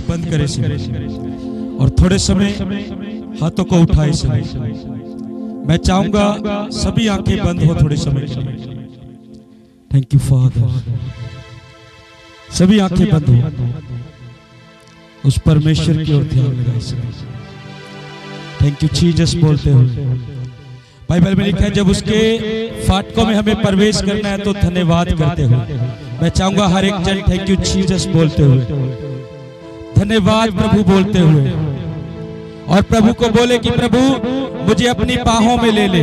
बंद करे और थोड़े समय हाथों को उठाए समय मैं चाहूंगा सभी आंखें बंद हो थोड़े समय के लिए। Thank you father. सभी आंखें बंद हो, उस परमेश्वर की ओर ध्यान लगाए। थैंक यू जीसस बोलते हुए। बाइबल में लिखा है जब उसके फाटकों में हमें प्रवेश करना है तो धन्यवाद करते हुए। मैं चाहूंगा हर एक जन थैंक यू जीसस बोलते हुए, धन्यवाद प्रभु बोलते हुए, और प्रभु को बोले कि प्रभु मुझे अपनी बाहों में ले ले।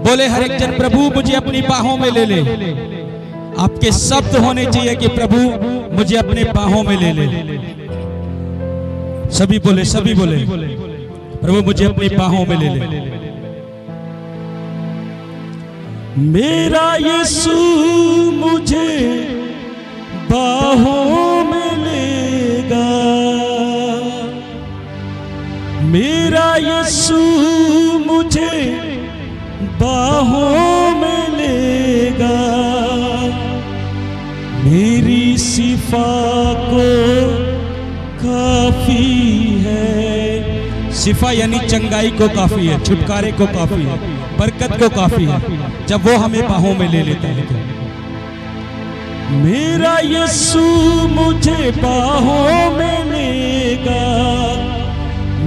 बोले हर एक जन प्रभु मुझे अपनी बाहों में ले ले। आपके शब्द होने चाहिए कि प्रभु मुझे अपने बाहों में ले ले। सभी बोले प्रभु मुझे अपनी बाहों में ले ले। मेरा यीशु मुझे बाहों में लेगा, मेरा यीशु मुझे बाहों में लेगा, मेरी शिफा को काफी है। शिफा यानी चंगाई को काफी है, छुटकारे को काफी है, बरकत को काफी है जब वो हमें बाहों में ले लेता है। मेरा यीशु मुझे बाहों में लेगा,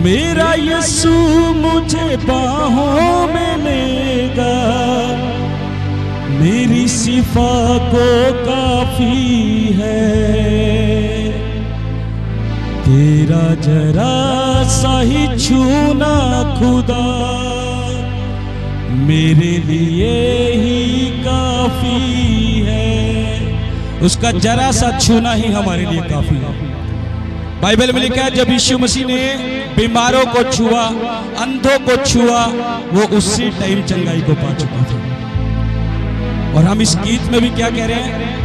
मेरा यीशु मुझे बाहों में लेगा, मेरी शिफा को काफी है। तेरा जरा सा ही छूना खुदा मेरे लिए ही काफी है। उसका जरा सा छूना ही हमारे लिए काफी है। बाइबल में लिखा है जब यीशु मसीह ने बीमारों को छुआ, अंधों को छुआ, वो उसी टाइम चंगाई को पा चुका था। और हम इस गीत में भी क्या कह रहे हैं?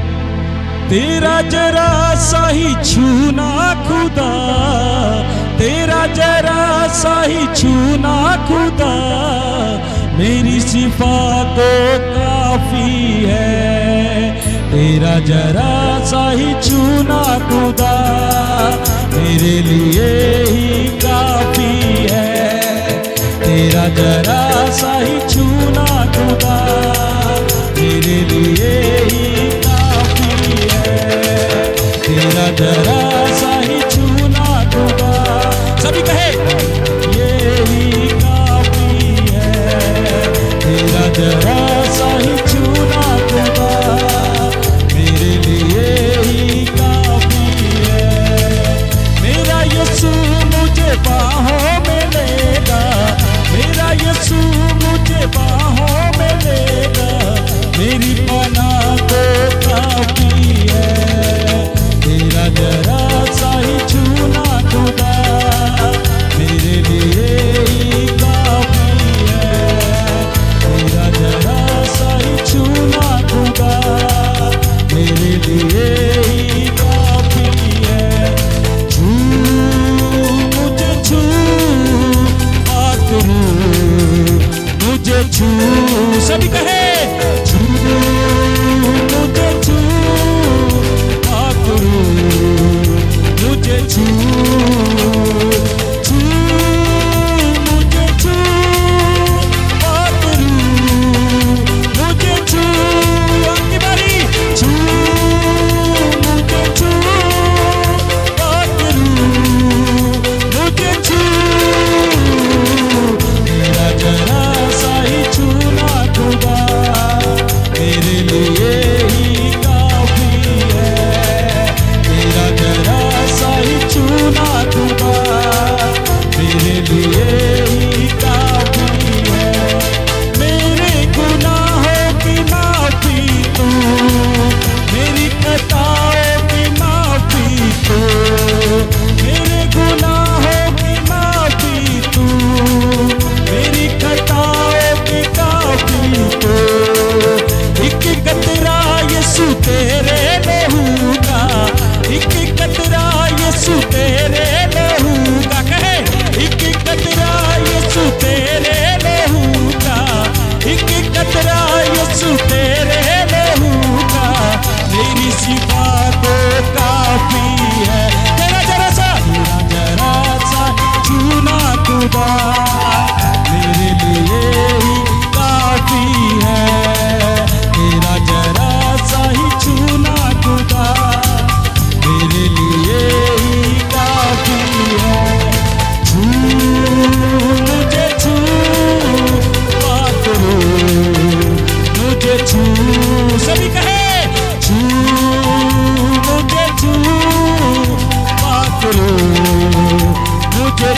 तेरा जरा सा ही छूना खुदा, तेरा जरा सा ही छूना खुदा, मेरी शिफा को काफी है। तेरा जरा सा ही छूना खुदा मेरे लिए ही काफी है। तेरा जरा सा ही छूना खुदा मेरे लिए ही काफी है। तेरा जरा सा ही छूना खुदा, सभी कहे ये ही काफी है। तेरा जरा सा ही छूना खुदा मेरे लिए ही काफी है।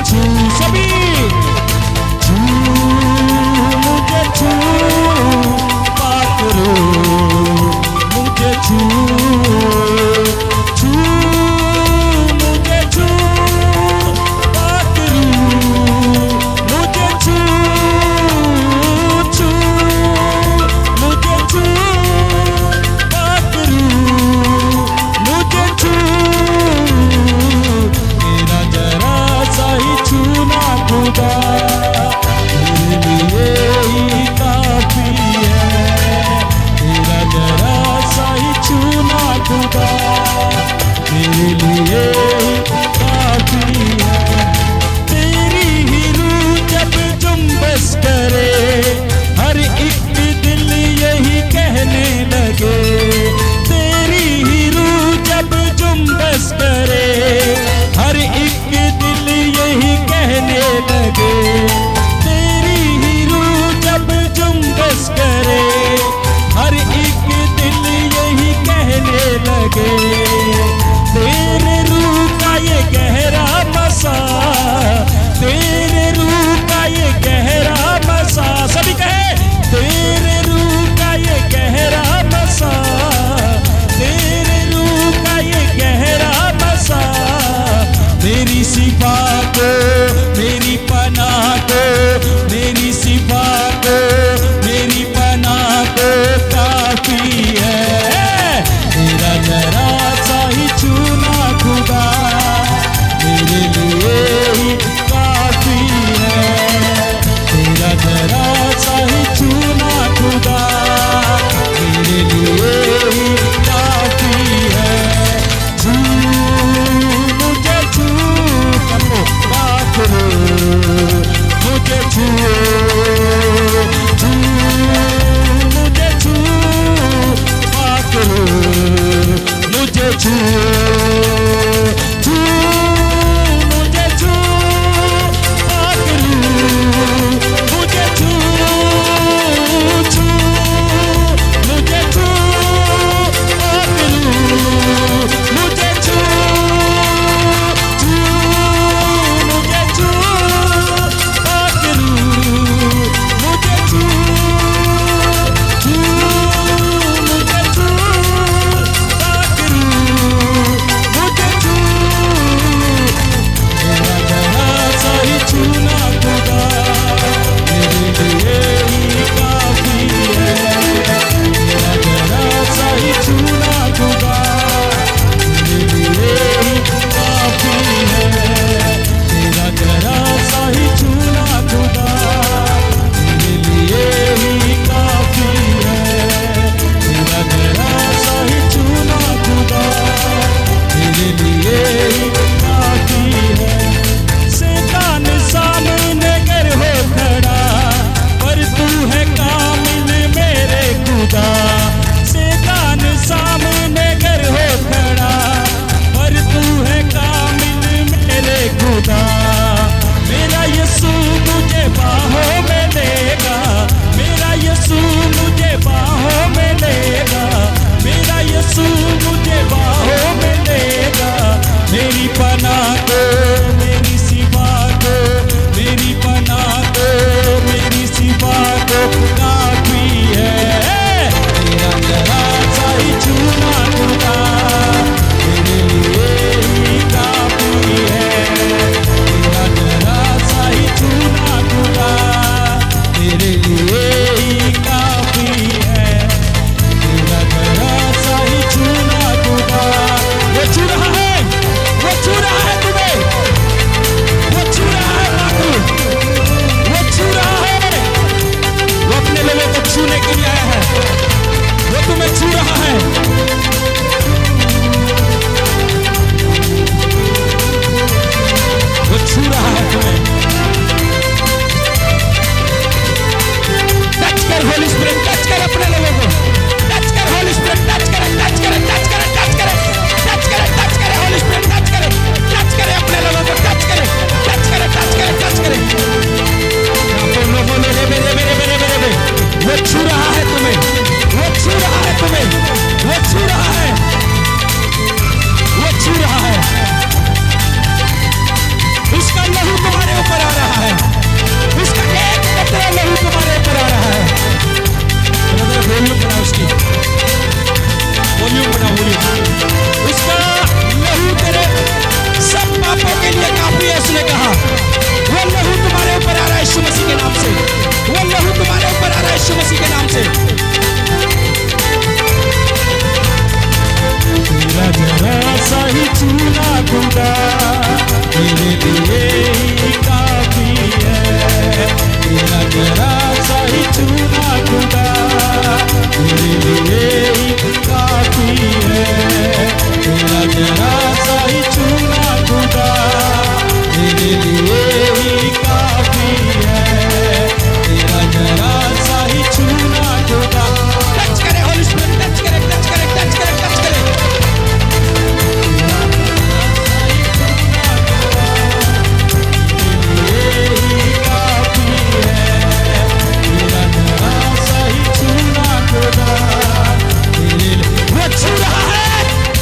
छू, सभी छू, मुझे छू, पाकरो मुझे छू, छू, मुझे छू, पाकरो मुझे छू, छू, मुझे छू, पाकरो मुझे छू, मेरा जरा सा ही छूना खुदा मेरे लिए ही काफी है, मेरा जरा सा ही छूना खुदा मेरे लिए ही काफी है। तेरी ही रूह जब जुम्बश करे हर एक दिल यही कहने लगे, तेरी ही रूह जब जुम्बश करे हर एक दिल यही कहने लगे, तेरी ही रूह जब जुम्बश करे हर एक दिल यही कहने लगे, तेरे रूह का ये गहरा मसा, तेरे रूह का ये गहरा मसा, सभी कहे तेरे रूह का ये गहरा मसा, तेरे रूह का ये गहरा मसा, मेरी सिफा को मेरी पनाह को, मेरी सिफा को मेरी पनाह को काफी है, मेरा जरा सा ही छूना खुदा मेरे लिए ही काफी है, मेरा जरा सा ही छूना खुदा मेरे लिए ही काफी है, छू मुझे छू, करो पाकरो मुझे छू, छू मुझे छू, पाकरो मुझे छू, छू मुझे छू, पाकरो मुझे छू, छू मुझे छू, पाकरो मुझे छू, छू मुझे छू, पाकरो मुझे छू, छू मुझे छू, पाकरो मुझे छू, मेरा जरा सा ही छूना खुदा मेरे लिए ही काफी है, मेरा जरा सा ही छूना खुदा मेरे लिए ही काफी है, मेरा जरा सा ही छूना खुदा मेरे लिए ही काफी है, मेरा जरा सा ही छूना खुदा मेरे लिए ही काफी है। शैतान सामने गर हो खड़ा पर तू है कामिल मेरे खुदा, शैतान सामने गर हो खड़ा पर तू है कामिल मेरे खुदा, मेरा यीशु मुझे बाहों में लेगा, मेरा यीशु मुझे बाहों में लेगा, मेरा यीशु मुझे बाहों में लेगा, मेरी पनाह को मेरी सिफा को, मेरी पनाह को मेरी सिफा को काफी है, मेरा जरा सा ही छूना खुदा मेरे लिए ही काफी है, मेरा जरा सा ही छूना खुदा मेरे लिए ही काफी है, मेरा जरा सा ही छूना खुदा, वो छू रहा है, वो छू रहा खुदा मेरे लिए ही काफी है। तेरा जरा सा ही छूना खुदा मेरे लिए ही काफी है। तेरा जरा सा ही छूना खुदा मेरे लिए ही काफी है। तेरा जरा सा ही छूना खुदा। टच करे होली स्पिरिट, टच करे, टच करे, टच करे, टच करे। छू रहा है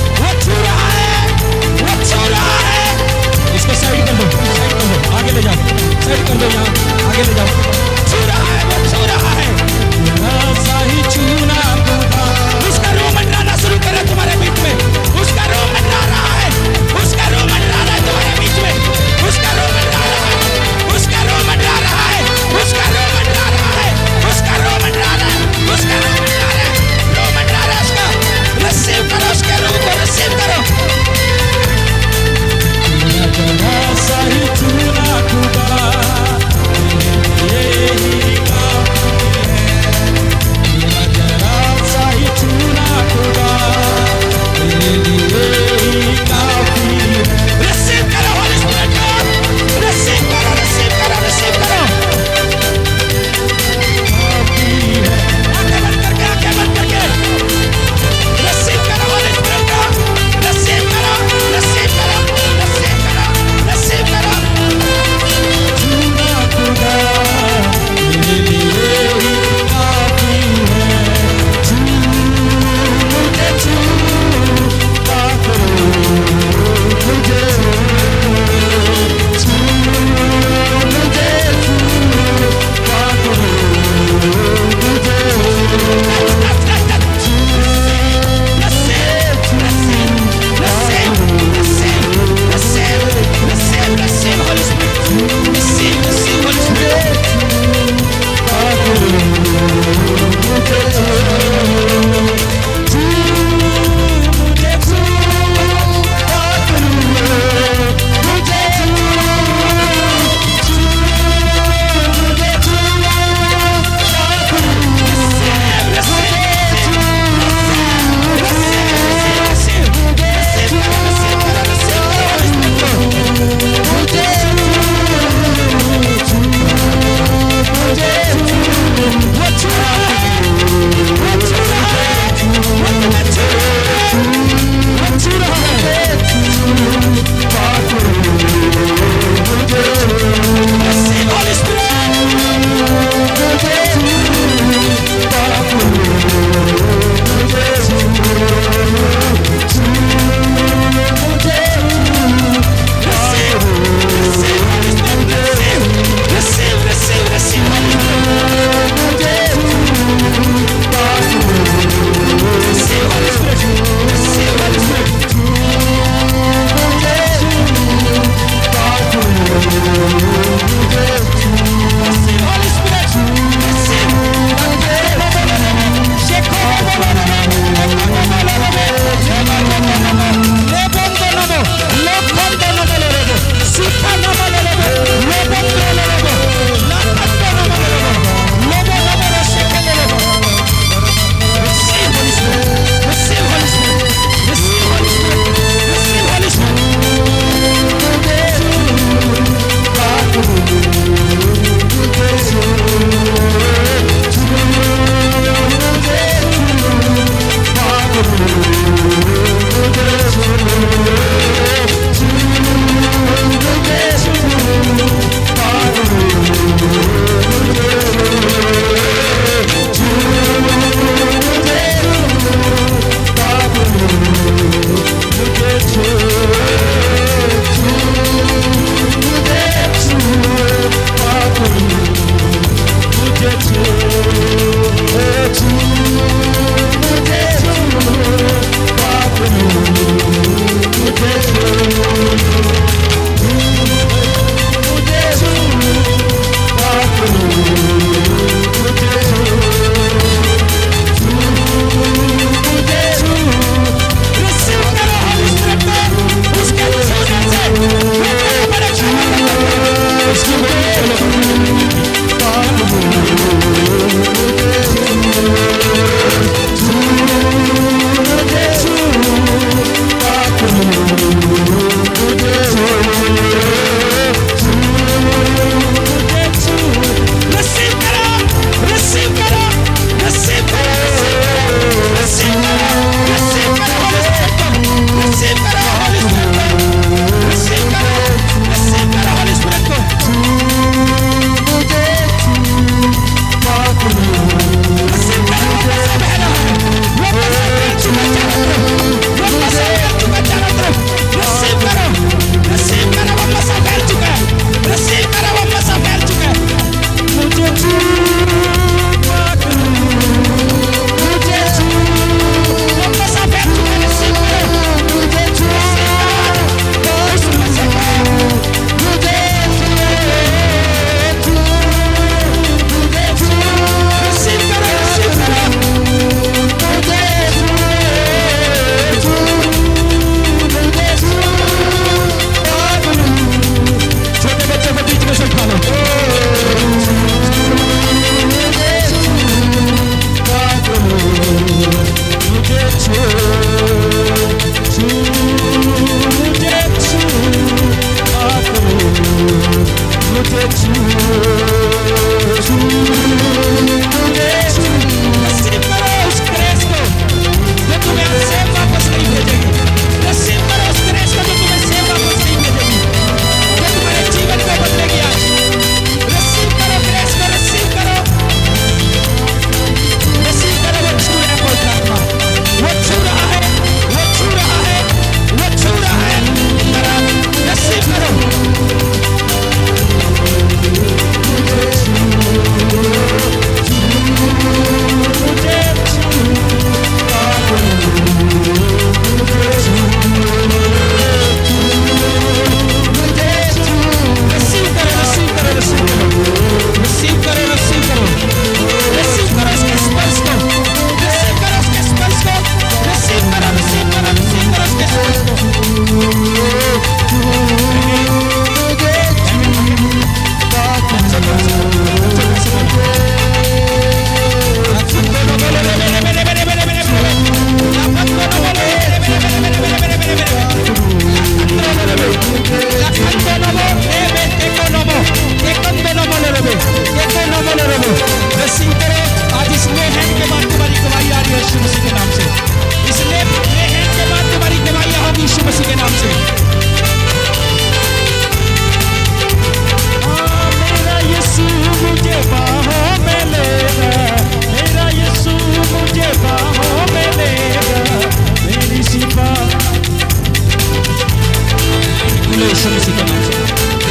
खोले यीशु मसीह के नाम से।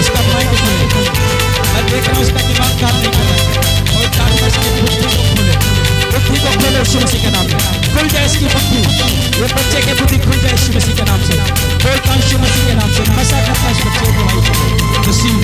इसका माइंड खोले, मैं देख रहा हूँ इसका दिमाग काम नहीं कर रहा है। और डार्कनेस की बुद्धि को खोले, बुद्धि को खोले यीशु मसीह के नाम से। खुल जाए इसकी बुद्धि, ये बच्चे की बुद्धि खुल जाए यीशु मसीह के नाम से। बोलता हूँ यीशु मसीह के नाम से, नशा करता है इस बच्चे को भाई मसीह।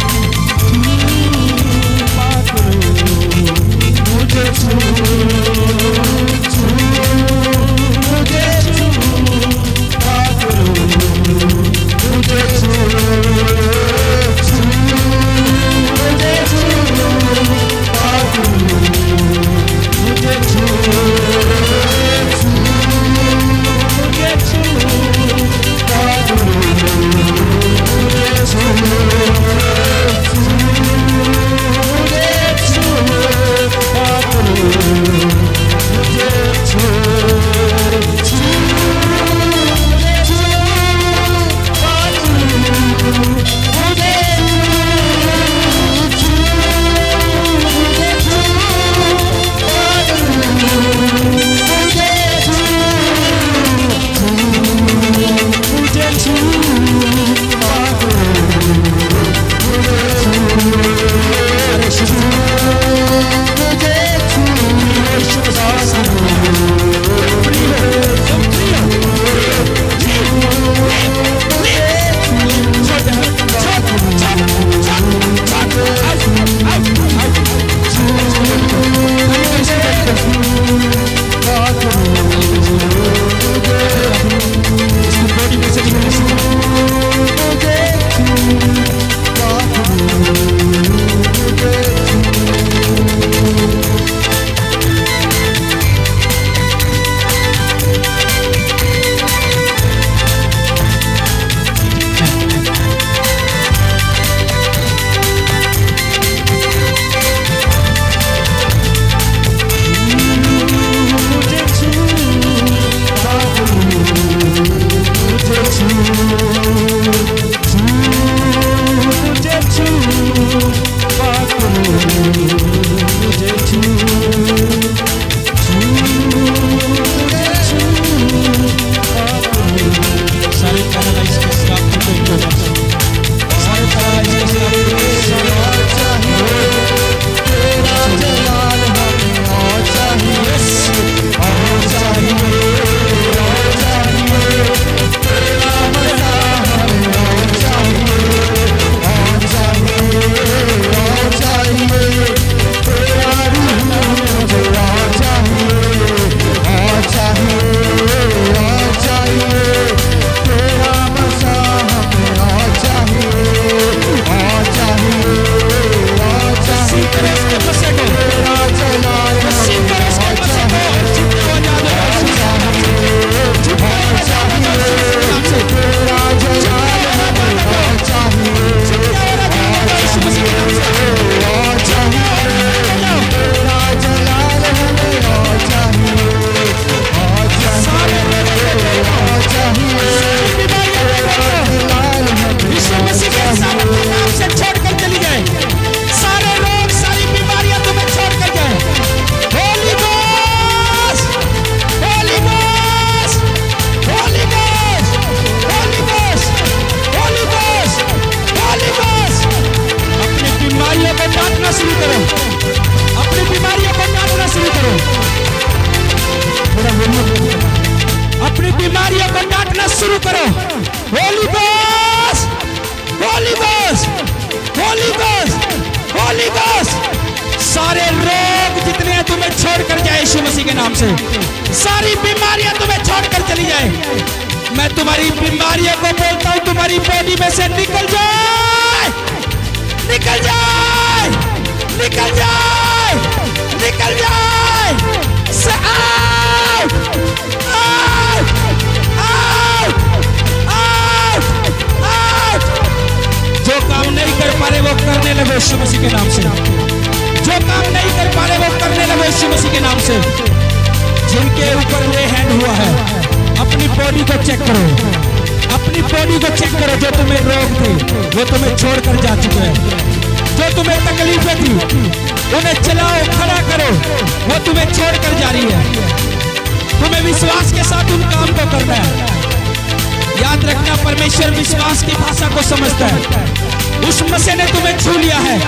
शुरू करो। Holi ghost, holy ghost, holy ghost, holy ghost. सारे रोग जितने हैं तुम्हें छोड़कर जाए यीशु मसीह के नाम से। सारी बीमारियां तुम्हें छोड़कर चली जाए। मैं तुम्हारी बीमारियों को बोलता हूं, तुम्हारी बॉडी में से निकल जाए, निकल जाए, निकल जाए, निकल जाए। से out, out, out, out, out. जो काम नहीं कर पा रहे वो करने लगे यीशु मसीह के नाम से। जो काम नहीं कर पा रहे वो करने लगे यीशु मसीह के नाम से। जिनके ऊपर ले हैंड हुआ है, अपनी बॉडी को चेक करो, अपनी बॉडी को चेक करो। जो तुम्हें रोग थे वो तुम्हें छोड़कर जा चुके हैं। जो तुम्हें तकलीफें थी उन्हें चलाओ, खड़ा करो, वो तुम्हें छोड़कर जा रही है। तुम्हें विश्वास के साथ उन काम को करना है। याद रखना, परमेश्वर विश्वास की भाषा को समझता है। उस मसीह ने तुम्हें छू लिया है।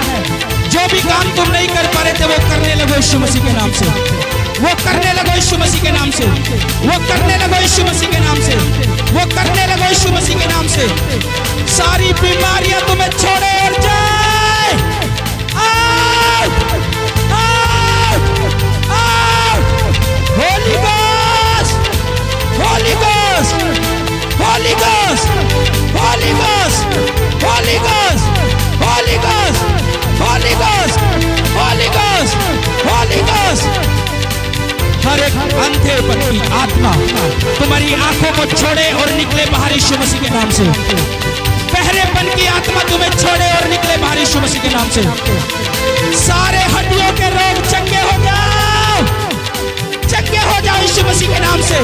जो भी काम तुम नहीं कर पा रहे थे वो करने लगो यीशु मसीह के नाम से। वो करने लगो यीशु मसीह के नाम से। वो करने लगो यीशु मसीह के नाम से। वो करने लगो यीशु मसीह के नाम से। सारी बीमारियां तुम्हें छोड़े और जाए। Holy ghost, holy ghost, holy ghost, holy ghost, holy ghost, holy ghost, holy ghost, holy ghost, holy ghost. हर एक अंधेपन की आत्मा तुम्हारी आंखों को छोड़े और निकले बाहर यीशु मसीह के नाम से। बहरेपन की आत्मा तुम्हें छोड़े और निकले बाहर यीशु मसीह के नाम से। सारे हड्डियों के रोग चंगे हो जाओ, चंगे हो जाओ यीशु मसीह के नाम से।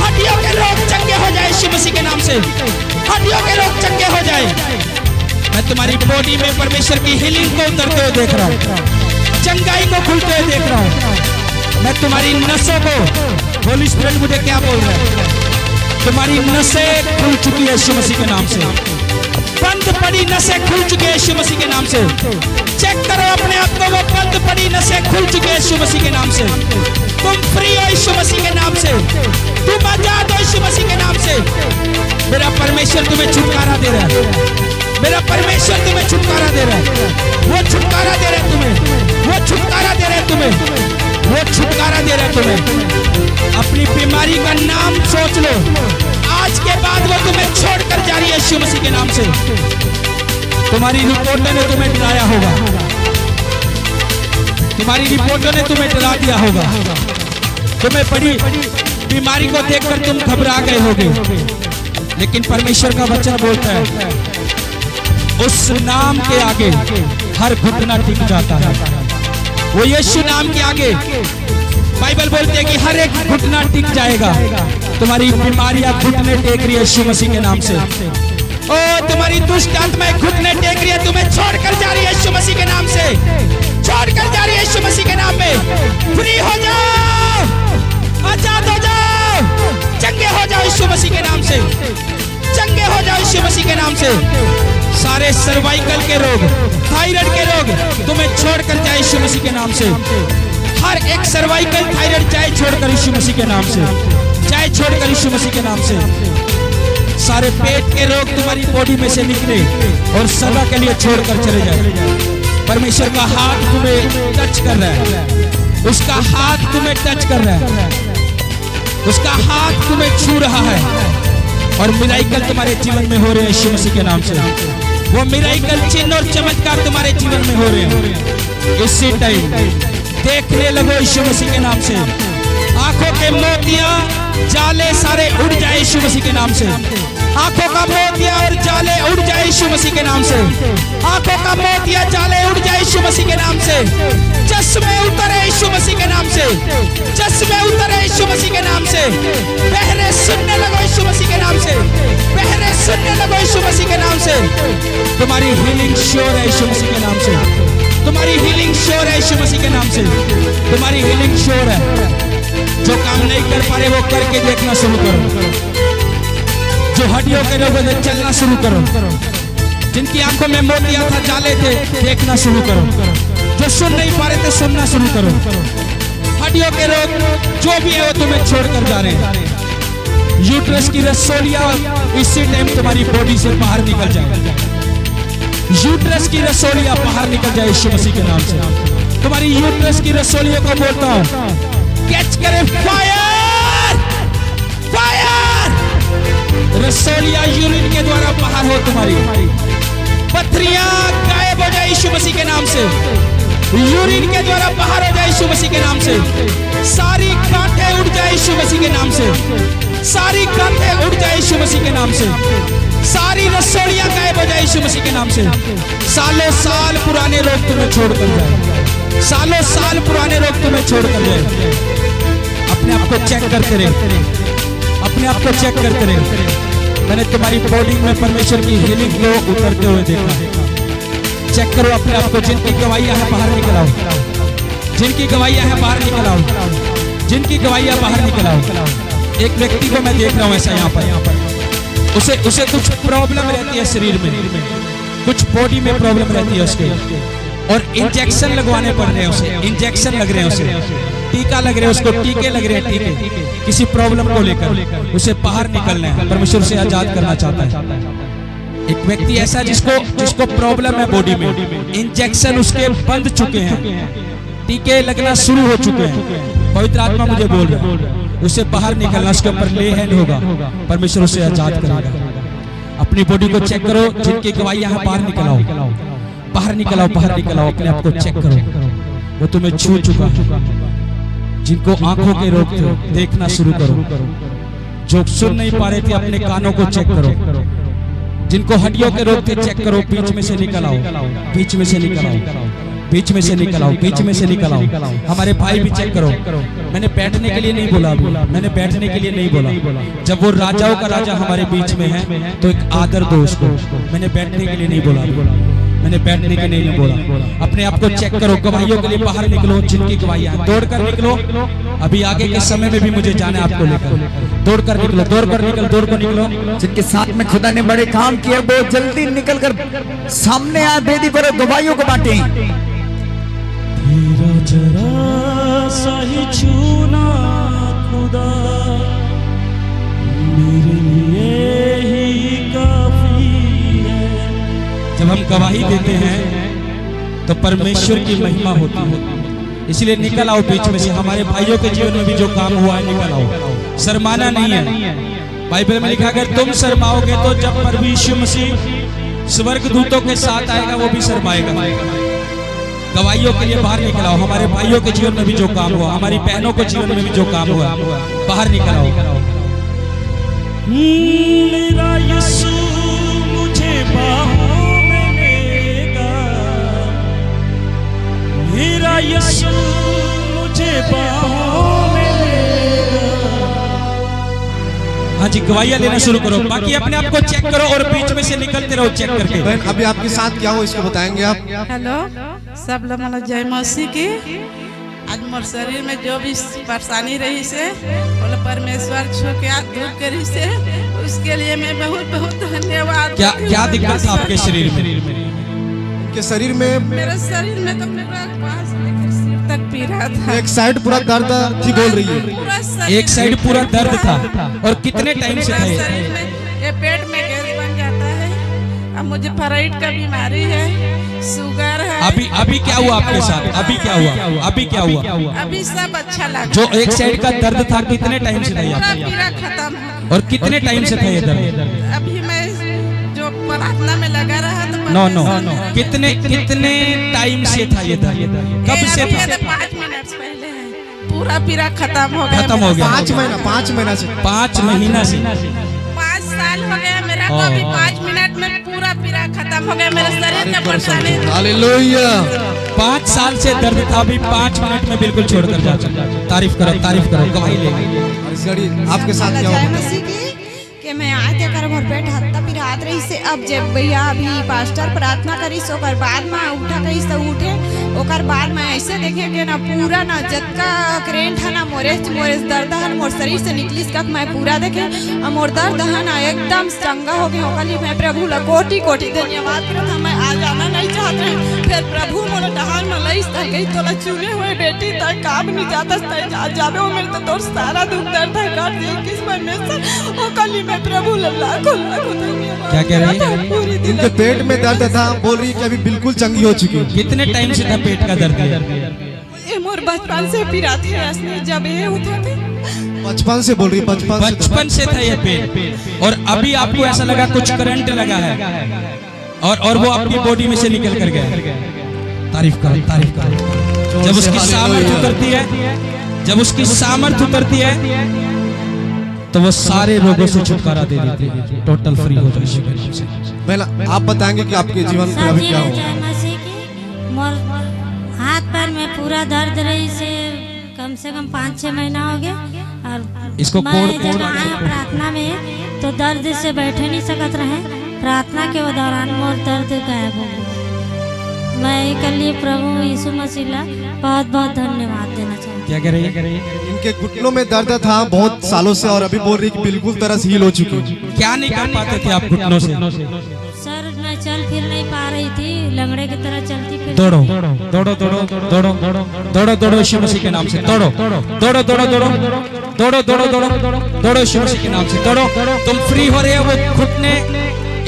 हड्डियों के रोग चंगे हो जाए यीशु मसीह के नाम से। हड्डियों के रोग चंगे हो जाए। मैं तुम्हारी बॉडी में परमेश्वर की हीलिंग को उतरते हुए देख रहा हूँ, चंगाई को खुलते हुए देख रहा हूँ। मैं तुम्हारी नसों को, होली स्पिरिट मुझे क्या बोल रहा है, तुम्हारी नसें खुल चुकी है यीशु मसीह के नाम से। बंद पड़ी नसें खुल चुकी है यीशु मसीह के नाम से। चेक करो अपने आप को, वो बंद पड़ी नसें खुल चुकी है यीशु मसीह के नाम से। तुम फ्री हो यीशु मसीह के नाम से। तुम आजाद हो यीशु मसीह के नाम से। मेरा परमेश्वर तुम्हें छुटकारा दे रहा है। मेरा परमेश्वर तुम्हें छुटकारा दे रहा है। वो छुटकारा दे रहा है तुम्हें। वो छुटकारा दे रहा है तुम्हें। वो छुटकारा दे रहा है तुम्हें। अपनी बीमारी का नाम सोच लो। आज के बाद वो तुम्हें छोड़कर जा रही है यीशु मसीह के नाम से। तुम्हारी रिपोर्टों ने तुम्हें डराया होगा। तुम्हारी रिपोर्टों ने तुम्हें डरा दिया होगा। तुम्हें बड़ी बीमारी को देखकर तुम घबरा गए होगे, लेकिन परमेश्वर का वचन बोलता है उस नाम के आगे हर घुटना टिक जाता है। वो यीशु नाम के आगे बाइबल बोलते है कि हर एक घुटना टिक जाएगा। तुम्हारी बीमारियां घुटने टेक रही है यीशु मसीह के नाम से। ओ तुम्हारी दुष्ट आत्माएं घुटने टेक रही है, तुम्हें छोड़कर जा रही है यीशु मसीह के नाम से। छोड़कर जा रही है यीशु मसीह के नाम में। फ्री हो जाओ, आजाद हो जाओ, चंगे हो जाओ यीशु मसीह के नाम से। चंगे हो जाओ यीशु मसीह के नाम से। सारे सर्वाइकल के रोग, थायराइड के रोग तुम्हें छोड़कर जाए यीशु मसीह के नाम से। हर एक सर्वाइकल थायराइड जाए छोड़कर यीशु मसीह के नाम से। जाए छोड़कर यीशु मसीह के नाम से। सारे पेट के रोग तुम्हारी बॉडी में से निकले और सदा के लिए छोड़कर चले जाए। परमेश्वर का हाथ तुम्हें टच कर रहा है। उसका हाथ तुम्हें टच कर रहा है। उसका हाथ तुम्हें छू रहा है और मिराइकल तुम्हारे जीवन में हो रहे हैं यीशु मसीह के नाम से। वो मिराइकल, चिन्ह और चमत्कार तुम्हारे जीवन में हो रहे हैं। इसी टाइम देखने लगो यीशु मसीह के नाम से। आंखों के मोतियां, जाले सारे उड़ जाए यीशु मसीह के नाम से। आंखों का मोतिया और जाले उड़ जाए यीशु मसीह के नाम से। आंखों का मोतिया, जाले उड़ जाए यीशु मसीह के नाम से। चश्मे उतरे यीशु मसीह के नाम से। चश्मे उतरे यीशु मसीह के नाम से। बहरे सुनने लगो यीशु मसीह के नाम से। बहरे सुनने लगो यीशु मसीह के नाम से। तुम्हारी हीलिंग श्योर है यीशु मसीह के नाम से। तुम्हारी हीलिंग श्योर है यीशु मसीह के नाम से। तुम्हारी हीलिंग श्योर है। जो काम नहीं कर पा रहे वो करके देखना शुरू करो। जो हड्डियों के रोग है चलना शुरू करो। जिनकी आंखों में मोतिया था, जाले थे, देखना शुरू करो। जो सुन नहीं पा रहे थे सुनना शुरू करो। हड्डियों के रोग जो भी है वो तुम्हें छोड़कर जा रहे हैं। यूट्रस की रसोलियां इसी टाइम तुम्हारी बॉडी से बाहर निकल जाए। यूट्रस की रसोलियां बाहर निकल जाए यीशु मसीह के नाम से। तुम्हारी यूट्रस की रसोलियों को बोलता हूं, कैच करे फायर, फायर। रसोलियां यूरिन के द्वारा बाहर हो। तुम्हारी पथरियां गायब हो जाए यीशु मसीह के नाम से। यूरिन के द्वारा बाहर हो जाए यीशु मसीह के नाम से। सारी गांठें उड़ जाए यीशु मसीह के नाम से। सारी गांठें उड़ जाए यीशु मसीह के नाम से। सारी रसोलियां गायब हो जाए यीशु मसीह के नाम से। सालों साल पुराने रोग तुम्हें छोड़कर जाए। सालों साल पुराने रोग तुम्हें छोड़कर जाए। अपने आप को चेक करते रहे। अपने आप को चेक करते रहे। मैंने तुम्हारी बॉडी में परमेश्वर की हीलिंग फ्लो उतरते हुए देखा। चेक करो अपने आप को। जिनकी गवाहियां हैं बाहर निकल आओ। जिनकी गवाहियां हैं बाहर निकल आओ। जिनकी गवाहियां बाहर निकल आओ। एक व्यक्ति को मैं देख रहा हूं ऐसा यहाँ पर उसे कुछ प्रॉब्लम रहती है शरीर में, कुछ बॉडी में प्रॉब्लम रहती है उसके, और इंजेक्शन लगवाने पड़ रहे हैं उसे, इंजेक्शन लग रहे हैं उसे, टीका लग रहे हैं उसको, टीके लग रहे हैं, टीके किसी प्रॉब्लम को लेकर उसे बाहर निकलना है, परमेश्वर से आजाद करना चाहता है। एक व्यक्ति ऐसा जिसको प्रॉब्लम है बॉडी में, इंजेक्शन उसके बंद चुके हैं, टीके लगना शुरू हो चुके हैं, पवित्र आत्मा मुझे बोल रहा है उसे बाहर निकलना, उसके ऊपर ले हैंड होगा, परमेश्वर उसे आजाद करेगा। अपनी बॉडी को चेक करो, जिनकी गवाही यहाँ बाहर निकल आओ, बाहर निकल आओ, बाहर निकल आओ, अपने आप को चेक करो, वो तुम्हें छू चुका है। जिनको आंखों के रोग थे देखना शुरू करो, जो सुन नहीं पा रहे थे अपने कानों को चेक करो, जिनको हड्डियों के रोग थे चेक करो, बीच में से निकल आओ, बीच में से निकल आओ, बीच में से निकल आओ, बीच में से निकल आओ। हमारे भाई भी चेक करो, मैंने बैठने के लिए नहीं बोला अभी, मैंने बैठने के लिए नहीं बोला, जब वो राजाओं का राजा हमारे बीच में है तो एक आदर दो उसको, मैंने बैठने के लिए नहीं बोला, मैंने बैठने के लिए नहीं बोला। अपने आप को चेक करो, गवाहियों के लिए बाहर निकलो, जिनकी गवाहियां दौड़ कर निकलो, अभी आगे के समय में भी मुझे जाना है आपको लेकर, दौड़ कर निकलो, दौड़ कर निकलो, दौड़ कर निकलो। जिनके साथ में खुदा ने बड़े काम किए वो जल्दी निकल कर सामने आ वेदी पर गवाहियों को बांटे। तेरा जरा सा ही छूना खुदा मेरे लिए ही काफी है। जब हम गवाही देते हैं तो परमेश्वर की महिमा होती है, इसलिए निकल आओ बीच में से। हमारे भाइयों के जीवन में भी जो काम हुआ है निकल आओ, शर्माना नहीं है। बाइबल में लिखा अगर तुम शर्माओगे तो जब प्रभु यीशु मसीह स्वर्ग दूतों के साथ आएगा वो भी शर्माएगा। गवाहियों के लिए बाहर निकल आओ, हमारे भाइयों के जीवन में भी जो काम हुआ, हमारी बहनों के जीवन में भी जो काम हुआ, बाहर निकल आओ। मेरा यीशु मुझे बाहों में लेगा, मेरा यीशु मुझे बाहों में लेगा। हाँ जी, गवाहियां लेना शुरू करो, बाकी अपने आप को चेक करो और बीच में से निकलते रहो चेक करके। बहन अभी आपके साथ क्या हो इसको बताएंगे आप? हेलो, सब लोग मतलब जय मसीह की। आज मोर शरीर में जो भी परेशानी रही से बोले परमेश्वर छू के दूर करी से, उसके लिए मैं बहुत बहुत धन्यवाद। क्या दिक्कत था आपके शरीर में? के शरीर में मेरे शरीर में तो पूरा पास सिर तक पी रहा था, एक साइड पूरा दर्द थी बोल रही है, पूरा शरीर एक साइड पूरा दर्द था। और कितने टाइम से था शरीर में ये पेट में गैस बन जाता है। अब मुझे थायराइड का बीमारी है, शुगर है। अभी क्या हुआ आपके साथ? अभी क्या हुआ? अभी क्या हुआ? अभी सब अच्छा लगा। जो एक साइड का दर्द था कितने टाइम से था ये? पूरा खत्म है। और कितने टाइम से था ये दर्द? अभी मैं जो प्रार्थना में लगा रहा तो नो कितने टाइम से था ये दर्द? कब से था? 5 मिनट पहले है, पूरा पीरा खत्म हो गया। खत्म हो गया 5 महीना से 5 महीना से 5 साल हो गया मेरा को, अभी 5 मिनट में पूरा पीरा खत्म हो गया मेरे शरीर का परेशानी। हालेलुया। 5 साल से दर्द था, अभी 5 मिनट में बिल्कुल छोड़कर जा सकता। तारीफ करो, गवाही लेंगे। आपके साथ क्या जय हुआ? मसीह की कि मैं आज तेकर भर पेट हत्ता पिरात रही से। अब जब भैया अभी पास्टर प्रार्थना करी सो ओकर बाद में उठा करी से उठे, ओकर बाद में ऐसे देखे कि ना पूरा ना जतका करेंट है ना मोरे दर्द है मोर शरीर से निकली तक मैं पूरा देखे मोर दर्द है ना एकदम चंगा हो गया। ओकली मैं प्रभु ला कोटि कोटि धन्यवाद करत हूं। मैं आज आना नहीं चाहत रहे, फिर प्रभु मोला डहार में लईस तक गई तोला चुने हुए बेटी तक काम नहीं जाता तक आज जावे हो मेरे तो तोर सारा दुख दर्द है कर दे किस परमेश्वर। ओकली मैं प्रभु ला लाखों धन्यवाद। क्या कह रही है? इनके पेट में दर्द था, बोल रही है कि अभी बिल्कुल चंगी हो चुकी है। कितने टाइम से था पेट का दर्द? ये मोर बचपन से पीरात है, असली जब ये उठे थे 55 से बोल रही है, 55 से था ये पेट। और अभी आपको ऐसा लगा कुछ करंट लगा है और वो आपकी बॉडी में से निकल कर गया। तारीफ करो। जब उसकी सामर्थ्य उतरती है, जब उसकी सामर्थ्य उतरती है तो वो सारे रोगों से छुटकारा दे देती है, टोटल फ्री हो जाए। पहला आप बताएंगे कि आपके जीवन में अभी क्या हुआ? जय मसीह की। मोर हाथ पैर में पूरा दर्द रही से कम 5-6 महीना हो गया। और इसको मैं जब आए प्रार्थना में तो दर्द से बैठे नहीं सकत रहे। प्रार्थना के दौरान मोर दर्द गायब हो गया। मैं के लिए प्रभु यीशु मसीह ला बहुत बहुत धन्यवाद देना चाहती हूँ। क्या कह रही है? इनके घुटनों में दर्द था बहुत सालों से और अभी बोल रही कि बिल्कुल तरह से हील हो चुकी है। क्या नहीं कर पाते थे आप घुटनों से? सर मैं चल फिर नहीं पा रही थी, लंगड़े की तरह चलती फिर दौड़ो दौड़ो दौड़ो दौड़ो दौड़ो दौड़ो यीशु मसीह के नाम से दौड़ो दौड़ो दौड़ो दौड़ो दौड़ो दौड़ो दौड़ो दौड़ो यीशु मसीह के नाम से दौड़ो। तुम फ्री हो रहे हो, वो घुटने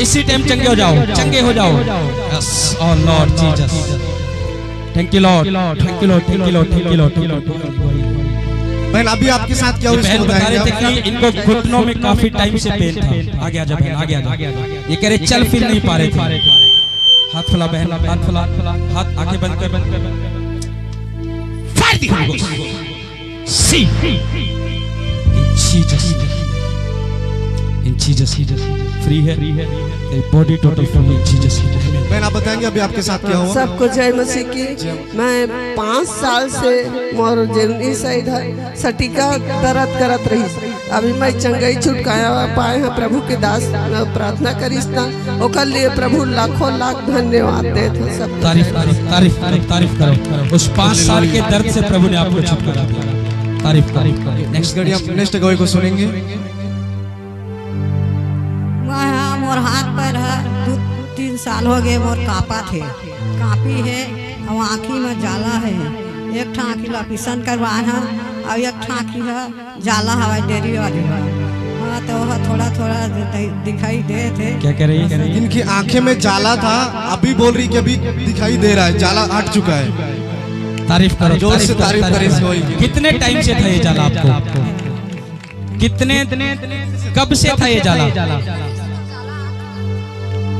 इसी टाइम चंगे हो जाओ, चंगे हो जाओ। Yes oh lord Jesus, thank you Lord, thank you Lord, thank you Lord, thank you Lord, thank you Lord. बहन अभी आपके साथ क्या हुआ बहन इसको बता रहे थे बताएंगे कि इनको घुटनों में काफी टाइम से पेन था। आगे आ जा बहन, आगे आ जा। ये कह रहे चल फिर नहीं पा रहे थे। हाथ फैला बहन, हाथ फैला, हाथ आंखें बंद कर, fire the holy ghost. See in Jesus free है, body total free in Jesus. बहन आप बताएंगे अभी आपके साथ क्या हुआ? सबको जय मसीह की। मैं 5 साल से मोर जर्नी सही सटीका दर्द करत रही। अभी मैं चंगई छुटकाया पाए हैं प्रभु के दास। मैं प्रार्थना करीस ना ओकर लिए प्रभु लाखों लाख धन्यवाद देते हैं। सब तारीफ तारीफ तारीफ तारीफ करो। उस 5 साल के दर्द से प्रभु ने आपको छुटकारा दिया। तारीफ तारीफ करो। नेक्स्ट घड़ी हम नेक्स्ट गवाही को सुनेंगे। मोर हाथ पैर है 2-3 साल हो गए मोर कापा थे, कापी है और आँखी में जाला है। एक ठा आँखी ला ऑपरेशन करवाना और एक ठा आँखी ला जाला हवाई डेरी वाली। हाँ तो वह थोड़ा थोड़ा दिखाई दे थे। क्या कह रही है? इनकी आंखें में जाला था, अभी बोल रही कि अभी दिखाई दे रहा है, जाला हट चुका है। तारीफ करो, जोर से तारीफ करें इस गवाही की। कितने टाइम से था ये जाला आपको? कितने कब से था ये जाला?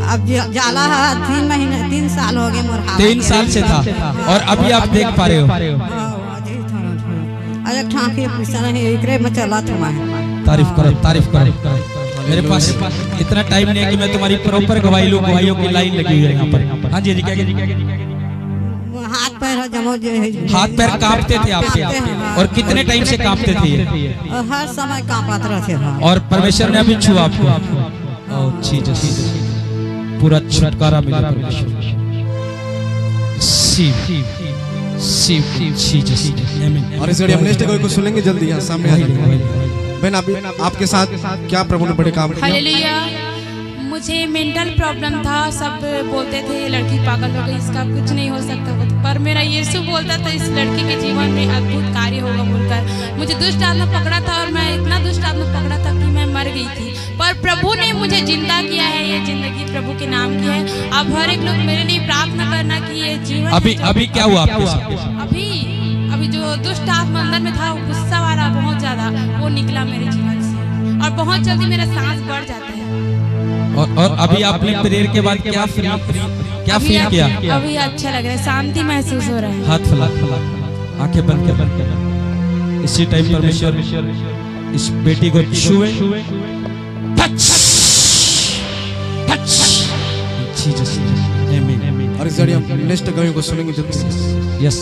अब जाला 3 साल हो गए मोर हाथ। 3 साल से था और अभी आप देख पा रहे हो। एक ठा आँखी ऑपरेशन है, एकरे में चला था मैं। तारीफ करो, तारीफ करो। मेरे पास इतना टाइम नहीं है कि मैं तुम्हारी प्रॉपर गवाही लूं। गवाहियों की लाइन लगी हुई है यहाँ पर। हाँ जी, हाथ पैर जमो जो है, हाथ पैर कांपते थे आपके? और कितने टाइम से कांपते थे ये? हर समय कांपते रहते थे। और परमेश्वर ने अभी छुआ आपको। ओह जीसस, पूरा छुटकारा मिला परमेश्वर। और इस घड़ी हम नेक्स्ट गवाही को सुनेंगे जल्दी। यहाँ सामने आ जाइए। बहन अभी आपके साथ क्या प्रभु ने बड़े काम किया? हालेलुया। मुझे मेंटल प्रॉब्लम था। सब बोलते थे ये लड़की पागल हो गई, इसका कुछ नहीं हो सकता, पर मेरा यीशु बोलता था इस लड़की के जीवन में अद्भुत कार्य होगा बोलकर। मुझे दुष्ट आत्मा पकड़ा था और मैं इतना दुष्ट आत्मा पकड़ा था कि मैं मर गई थी, पर प्रभु ने मुझे जिंदा किया है। ये जिंदगी प्रभु के नाम की है। अब हर एक लोग मेरे लिए प्रार्थना करना कि ये जीवन अभी क्या हुआ आपके साथ? अभी जो दुष्ट आत्मा अंदर में था, गुस्सा वाला बहुत ज्यादा, वो निकला मेरे जीवन से और बहुत जल्दी मेरा सांस बढ़ जाता है। और अभी आपने प्रेयर के बाद क्या फील किया? अभी अच्छा लग रहा है, शांति महसूस हो रहा है। हाथ फैला, आंखें बंद कर। इसी टाइम परमेश्वर इस बेटी को छुए। और इस घड़ी हम नेक्स्ट गवाही को सुनेंगे जल्दी। यस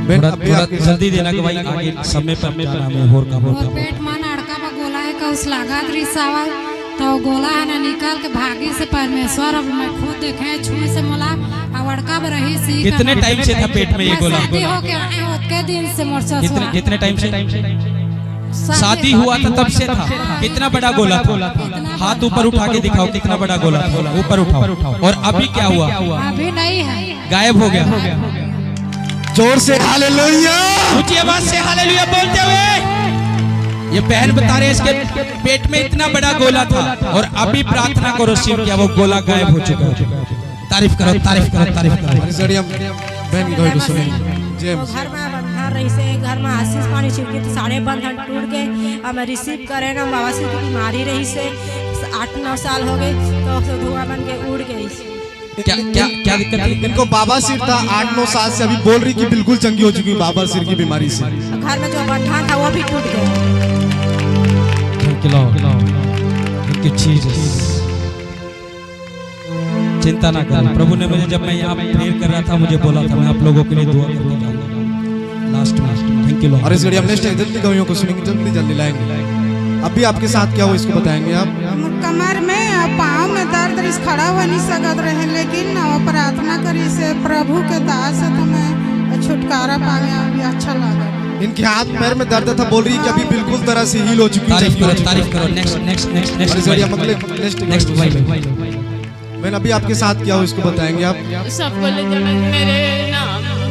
थोड़ा जल्दी देना कि भाई आगे समय पर जाना हमें और काम होता है। पेट में अड़का पर गोला है का उस लागत रिसावा तो गोला है ना निकाल के भागी से परमेश्वर। अब मैं खुद देखे छुई से मोला अड़का पर रही सी। कितने टाइम से था पेट में ये गोला? शादी हो के आए होते दिन से मोर ससुर। कितने टाइम से? शादी हुआ था तब से था। कितना बड़ा गोला था? हाथ ऊपर उठा के दिखाओ कितना बड़ा गोला था। ऊपर उठाओ। और अभी क्या हुआ? अभी नहीं है, गायब हो गया। जोर से हालेलुया, ऊंची आवाज से हालेलुया बोलते हुए। ये बहन बता रहे इसके पेट में इतना बड़ा गोला था और अभी प्रार्थना करो शिव क्या वो गोला गायब हो चुका है। तारीफ करो, तारीफ करो, तारीफ करो। इस घड़ी हम बहन की गवाही को सुनेंगे। जय मसीह। घर में बंधन रही से घर में आशीष पानी छिड़के तो सारे बंधन टूट गए। अब मैं रिसीव करे ना बवासीर की बीमारी रही से 8-9 साल हो गए तो धुआं बन के उड़ गई। क्या दिक्कत थी? इनको बाबा सिर था 8-9 साल से, अभी बोल रही कि बिल्कुल चंगी हो चुकी है बाबा सिर की बीमारी से। घर में जो बंधन था वो भी टूट गया। चिंता ना करो। प्रभु ने मुझे जब मैं यहाँ प्रेयर कर रहा था मुझे बोला था मैं आप लोगों के लिए दुआ करके जाऊंगा लास्ट में। Thank you Lord. और इस घड़ी हम नेक्स्ट जल्दी गवाहियों को सुनेंगे, जल्दी लाएंगे। अभी आपके साथ क्या हुआ इसको बताएंगे आप। कमर में और पाँव में में दर्द रिस खड़ा हो नहीं सकत रहे, लेकिन ना वो प्रार्थना करी से प्रभु के दास से तो मैं छुटकारा पा गया, अभी अच्छा लगा। इनके हाथ पैर में दर्द था, बोल रही है कि अभी बिल्कुल तरह से हील हो चुकी है। तारीफ करो। नेक्स्ट बहन अभी आपके साथ क्या हो इसको बताएंगे आप? सबको ले जाना, मेरे ना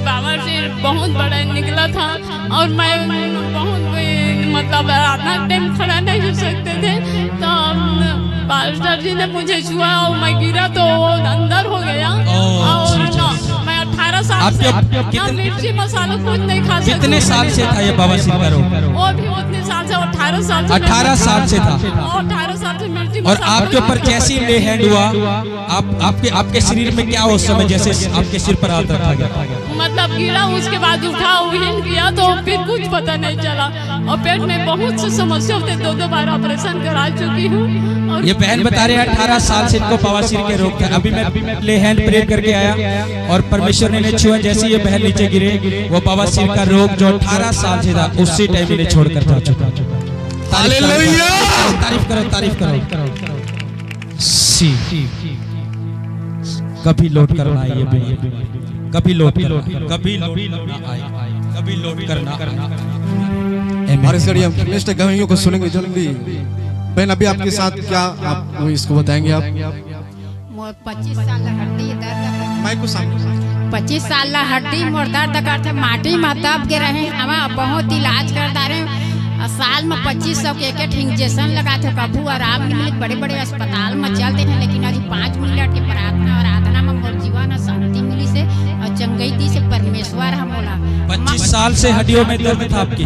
बाबा से बहुत बड़ा निकला था और मैं बहुत मतलब आधा टाइम खड़ा नहीं हो सकते थे, तो पास्टर जी ने मुझे छुआ और मैं गिरा तो वो अंदर हो गया। और मैं 18 साल से मिर्ची मसाला कुछ नहीं खा सकती। कितने साल से था ये बवासीर का रोग? वो भी उतने साल से 18 साल से 18 साल से था। 18 साल से मिर्ची और आपके ऊपर जैसे ले हैंड हुआ, आपके शरीर में क्या हो उस समय जैसे आपके सिर पर हाथ रखा गया? मतलब गिरा, उसके बाद उठा उहिन किया तो फिर कुछ पता नहीं चला और पेट में बहुत से समस्या होते, 2 बार ऑपरेशन करा चुकी हूँ। ये बहन बता रहे हैं 18 साल से इनको बवासीर के रोग था। अभी मैं ले हैंड प्रे करके आया और परमेश्वर ने छुआ, जैसे ये बहन नीचे गिरे वो बवासीर का रोग जो 18 साल से था उसी टाइम इन्हें छोड़कर जा चुका। तारीफ करो। कभी लौट कर ना आइए, कभी लौट करना नेक्स्ट गवाहियों को सुनेंगे जल्दी। बहन अभी आपके साथ क्या आप इसको बताएंगे आप? 25 साल हड्डी दर्द, माइक को सामने 25 साल हड्डी मोर दर्द करते, माटी में दब के रहे, हम बहुत इलाज करता रहे। साल में 2500 के एक इंजेक्शन लगाते, कभू आराम नहीं मिले, बड़े बड़े अस्पताल में चलते थे, लेकिन अभी 5 मिनट के प्रार्थना और आराधना में मोर जीवन शांति मिली से और चंगई दी से परमेश्वर हम बोला। 25 साल से हड्डियों में दर्द था आपकी,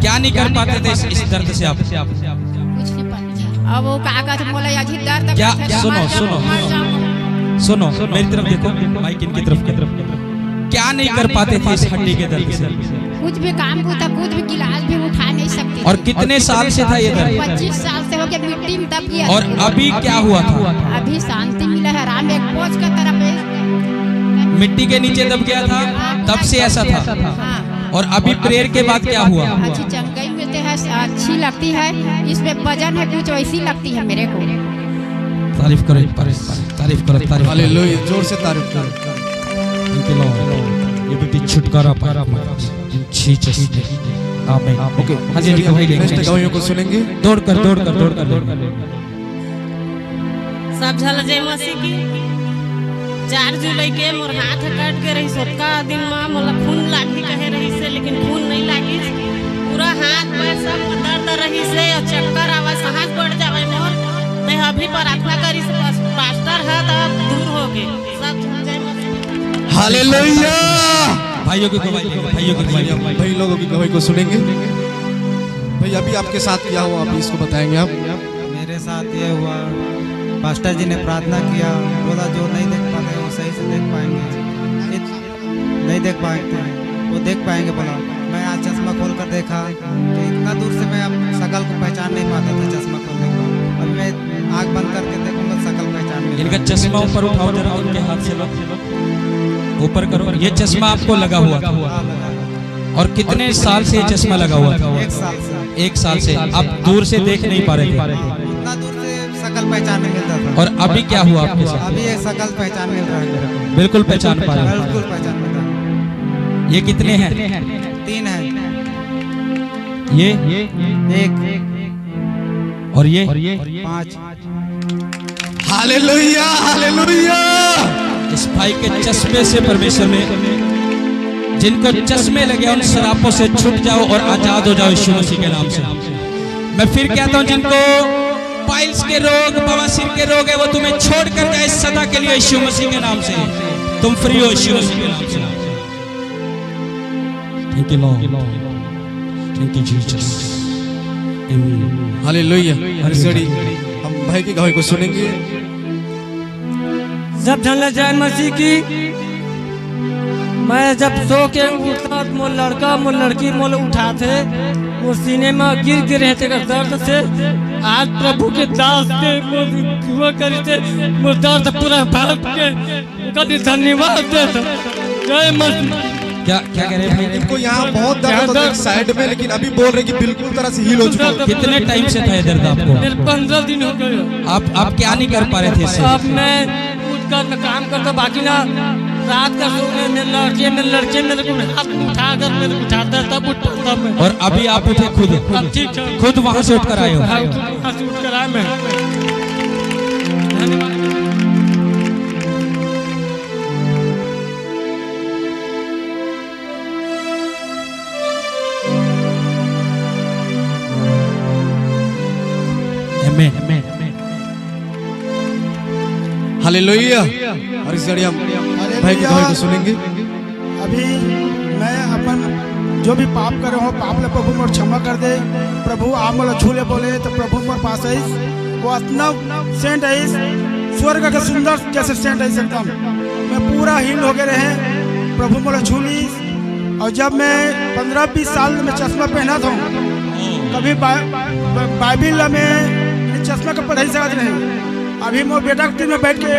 क्या नहीं कर पाते थे इस दर्द से आप? कुछ नहीं पता। अब वो काका तो बोला अजी दर्द क्या? सुनो मेरी तरफ देखो, माइक इनकी तरफ क्या नहीं कर पाते थे इस हड्डी के दर्द से? कुछ भी काम होता, कुछ भी गिलास भी उठा नहीं सकती। और कितने साल से था ये दर्द? 25 साल से हो गया, मिट्टी में दब गया। और अभी क्या हुआ था? अभी शांति मिला है, आराम, एक बोझ का तरफ मिट्टी के नीचे दब गया था, तब से ऐसा था। और अभी प्रेयर के बाद क्या हुआ? अच्छी चंगाई मिलते हैं, अच्छी लगती है, इसमें वजन है कुछ वैसी लगती है मेरे को। तारीफ करो। हालेलुया, जोर से तारीफ करो। ये बेटी छुटकारा पाया आमीन। ओके, हाँ जी नेक्स्ट गवाहियों को सुनेंगे। दौड़ कर सब झल जय मसीह की। 4 जुलाई के मोर हाथ कट के रही, सोटका दिन में मोला खून लागी कहे रही से, लेकिन खून नहीं लागी। पूरा हाथ पैर सब दर्द रही से और चक्कर आवा, सांस बढ़ जावे मोर। ते अभी प्रार्थना करी से पास्टर है तब दूर हो गए। सब झल जय मसीह। हालेलुया। भाइयों की गवाही, भाई लोगों की गवाही को सुनेंगे। भाई अभी आपके साथ क्या हुआ, अभी इसको बताएंगे आप? मेरे साथ ये हुआ, पास्टर जी ने प्रार्थना किया, बोला जो नहीं देख पाते वो सही से देख पाएंगे, नहीं देख पाएंगे वो देख पाएंगे बोला। मैं आज चश्मा खोल कर देखा कि इतना दूर से मैं अब शकल को पहचान नहीं पाता था चश्मा खोलने के बाद। अब मैं आँख बंद करके देखूंगा शकल पहचान नहीं। इनका चश्मा ऊपर उठाओ जरा, उनके हाथ से ऊपर करो। ये चश्मा आपको लगा हुआ था और कितने साल से चश्मा लगा हुआ था? 1 साल से। आप दूर से देख नहीं पा रहे थे, इतना दूर से शकल पहचान नहीं मिलता था। और अभी क्या हुआ आपके साथ? अभी ये शकल पहचान मिल रहा है मेरे को, बिल्कुल पहचान पा रहे हैं। बिल्कुल पहचान मिल रहा है। ये कितने हैं? 3 है। ये 1 और ये 5। हालेलुया। इस भाई के चश्मे से परमेश्वर ने, जिनको चश्मे लगे उन शराबों से छूट जाओ और आजाद हो जाओ यीशु मसीह के नाम से। मैं फिर कहता हूं, जिनको पाइल्स के रोग, बवासीर के रोग है, वो तुम्हें छोड़ कर जाए सदा के लिए यीशु मसीह के नाम से। तुम फ्री हो यीशु मसीह के नाम से। Thank you Lord, thank you Jesus, आमीन। हालेलुया। हम भाई की गवाही को सुनेंगे। जब झल जय मसीह की। मैं जब सो के उठता, मोर लड़का मोर लड़की मोल उठाते, वो सीने में गिर रहते दर्द से। आज प्रभु के दास से दुआ करते, वो दर्द पूरा भाग के कभी धन्यवाद देता। जय मसीह। क्या क्या कह रहे हैं भाई? इनको यहाँ बहुत दर्द होता है साइड में, लेकिन अभी बोल रहे कि बिल्कुल तरह से हील हो चुका है। कितने टाइम से था ये दर्द आपको? 15 दिन हो गए। आप क्या नहीं कर पा रहे थे इससे? अब मैं उठ कर मैं काम करता, बाकी ना रात का सोने मेरे लड़के मेरे को हाथ उठा कर मेरे को उठाता तब उठ पाता मैं। और अभी आप उठे खुद? अब ठीक है, खुद वहाँ से उठ कर आए हो? वहाँ से उठ कर आए मैं। हालेलुया। और इस घड़ी हम भाई की दुआ को सुनेंगे। अभी मैं अपन जो भी पाप करे हो पाप ले प्रभु मोर क्षमा कर दे। प्रभु आप मोला छूले बोले तो प्रभु मोर पास आई वो इतना सेंट आई, स्वर्ग का सुंदर जैसे सेंट आई एकदम। मैं पूरा हील हो गए रहे, प्रभु मोला छूली। और जब मैं 15-20 साल में चश्मा पहना था, कभी बाइबिल में चश्मा का पढ़ाई सकते नहीं। अभी मोर बेटा के में बैठ के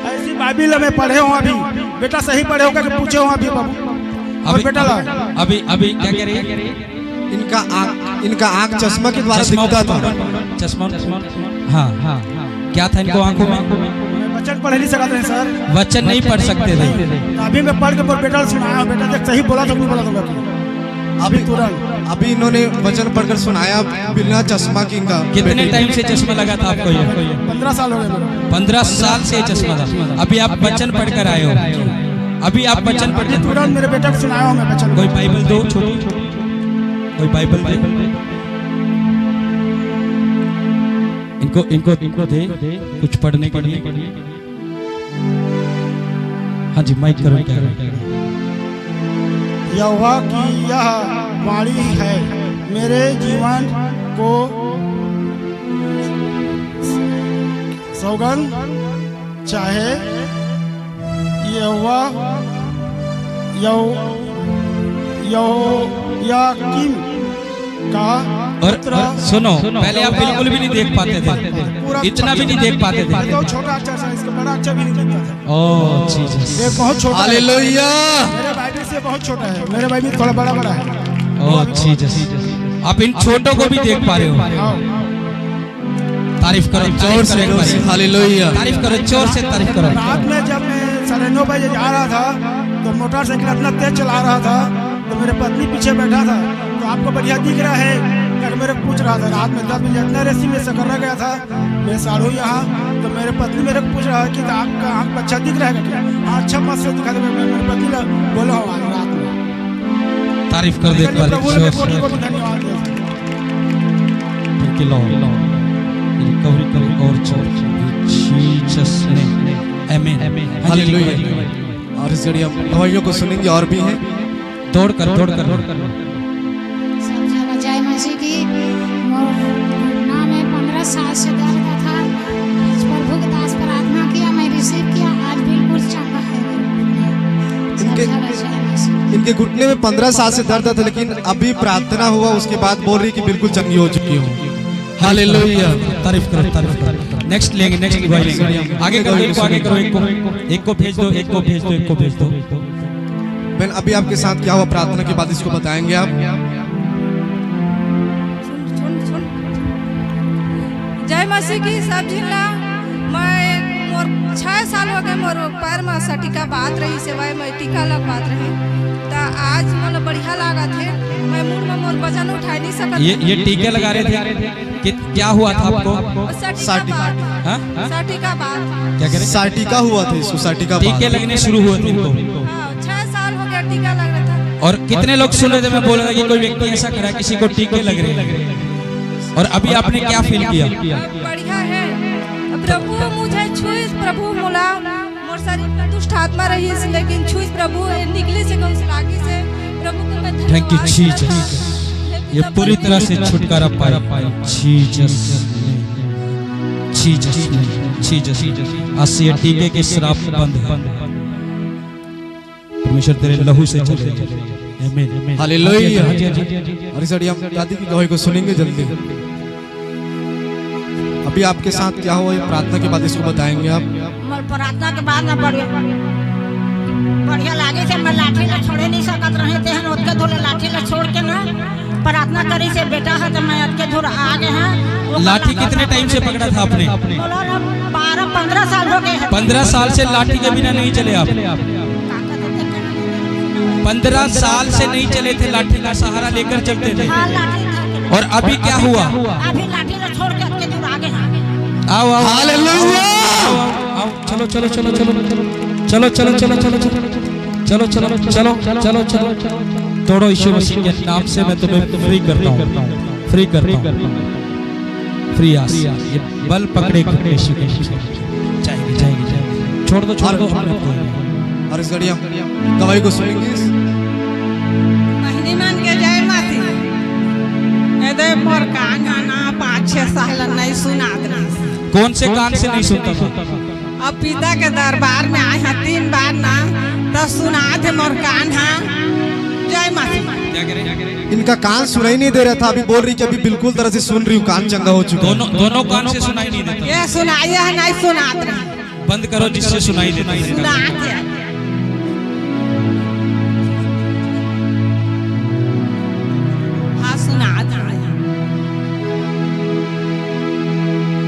ऐसी बाइबिल में पढ़े हो, अभी बेटा सही पढ़े होगा कि पूछे हो अभी बाबू और बेटा ला अभी क्या कह रही है? इनका आँख चश्मा के द्वारा दिखता था। चश्मा हाँ क्या था इनको आंखों में? वचन पढ़ नहीं सकते हैं सर, वचन नहीं पढ़ सकते थे। अभी मैं पढ़ के मोर बेटा सुनाया, बेटा देख सही बोला तो नहीं बोला दूंगा अभी तुरंत। अभी इन्होंने वचन पढ़कर सुनाया बिना चश्मा की। इनका कितने टाइम से चश्मा लगा था आपको? ये 15 साल हो गए। 15 साल से चश्मा था। अभी आप वचन पढ़ कर आए हो? अभी आप वचन पढ़ तुरंत मेरे बेटा को सुनाया हूँ मैं वचन। कोई बाइबल दो छोटी, कोई बाइबल दे इनको दे कुछ पढ़ने के लिए। हाँ जी माइक करो। क्या यहोवा की यह वाणी है, मेरे जीवन को सौगंध चाहे यहोयाकीम का। और सुनो, पहले आप बिल्कुल भी नहीं देख पाते थे, इतना भी नहीं देख पाते थे। तो छोटा अक्षर था, इसका बड़ा अक्षर भी नहीं दिखता था। ओह जीसस, ये बहुत छोटा। हालेलुया। मेरे बाइबिल से बहुत छोटा है, मेरे बाइबिल थोड़ा बड़ा है। ओह जीसस, आप इन छोटों को भी देख पा रहे हो। तारीफ करो जोर से, हालेलुया। तारीफ करो जोर से, तारीफ करो। रात में जब मैं 9:30 बजे जा रहा था तो मोटरसाइकिल इतना तेज चला रहा था, तो मेरे पत्नी पीछे बैठा था, तो आपको बढ़िया दिख रहा है क्या मेरे को पूछ रहा था। रात में 10 बजे इतना रेसी में सकर्रा गया था, मैं साढ़ू यहाँ, तो मेरे पत्नी मेरे को पूछ रहा है कि आपका आँख अच्छा दिख रहा है क्या? अच्छा मत से दिखा दे। मेरे पत्नी बोला हूँ रात में। तारीफ कर दे एक बार। धन्यवाद। रिकवरी करो और जीसस ने आमीन। हालेलुया। और इस घड़ी हम गवाहियों को सुनेंगे और भी हैं। दौड़ कर सब जगह जय मसीह की। घुटना में 15 साल से दर्द था, आज प्रभु के दास प्रार्थना किया, मैं रिसीव किया, आज बिल्कुल चंगा है। इनके घुटने में 15 साल से दर्द था, लेकिन अभी प्रार्थना हुआ उसके बाद बोल रही कि बिल्कुल चंगी हो चुकी हूँ। हालेलुया। तारीफ करो। नेक्स्ट लेंगे, नेक्स्ट लेंगे। आगे करो, एक को भेज दो। बहन अभी आपके साथ क्या हुआ प्रार्थना के बाद इसको बताएंगे आप। जय मसीह की सब जिला। मैं मोर 6 साल हो गए, मोर पैर में सटिका बात रही से भाई मैं टीका लग बात रही, तो आज मतलब बढ़िया लगा थे। मैं मुड़ में मोर वजन उठा नहीं सकता। ये टीके लगा रहे थे कि क्या हुआ था आपको? सटिका बात क्या कह रहे? साटिका हुआ था इसको, साटिका टीके लगने शुरू हुए थे इनको। 6 साल हो गया टीका लग रहा था। और कितने लोग सुन रहे थे? मैं बोल रहा था कि कोई व्यक्ति ऐसा करा, किसी को टीके लग रहे। और अभी आपने क्या फील किया? बढ़िया है। प्रभु मुझे छुई, प्रभु मोला मोर शरीर में दुष्ट आत्मा रही, लेकिन छुई प्रभु निकले से कौन लागी से प्रभु को मैं थैंक यू जीसस। ये पूरी तरह से छुटकारा पाया जीसस। आज से ये टीके के श्राप बंद है। परमेश्वर तेरे लहू से चले। आमीन। हालेलुया। और इस घड़ी हम दादी की गवाही को सुनेंगे जल्दी। अभी आपके साथ क्या हुआ ये प्रार्थना के बाद इसको बताएंगे आप। प्रार्थना के बाद ना पढ़िए। बढ़िया लागे से मैं लाठी ला छोड़े नहीं सकत रहे थे हन ओतके धोले लाठी ला छोड़ के ना प्रार्थना करी से बेटा है तो मैं ओतके धोर आ गए हैं। लाठी कितने टाइम से पकड़ा था आपने? 12-15 साल हो गए हैं। 15 साल से लाठी के बिना नहीं चले आप? 15 साल से नहीं चले थे, लाठी का सहारा लेकर चलते थे। और अभी क्या हुआ? अभी लाठी ला छोड़ के ओतके धोर आ गए हैं। आओ आओ हालेलुया। आओ चलो चलो चलो चलो चलो चलो चलो चलो चलो चलो चलो चलो चलो तोड़ो यीशु मसीह के नाम से मैं तुम्हें फ्री करता हूँ, फ्री करता हूँ, फ्री आस। ये बल पकड़े यीशु के जाएगी जाएगी जाएगी। छोड़ दो अपने को। और इस घड़ी हम गवाही को सुनेंगे। महीने मान के जय मासी एदे मोर कान ना 5-6 साल नहीं सुनात रही। कौन से कान से नहीं सुनता था? अब पिता के दरबार में आए हैं 3 बार ना तो सुना थे मोर कान। हाँ जय मासी। इनका कान सुनाई नहीं दे रहा था, अभी बोल रही कि अभी बिल्कुल तरह से सुन रही हूँ, कान चंगा हो चुका। दोनों कान से सुनाई नहीं देता। ये सुनाई है नहीं सुनात रही। बंद करो जिससे सुनाई देता है। सुनात है। हाँ सुनात है।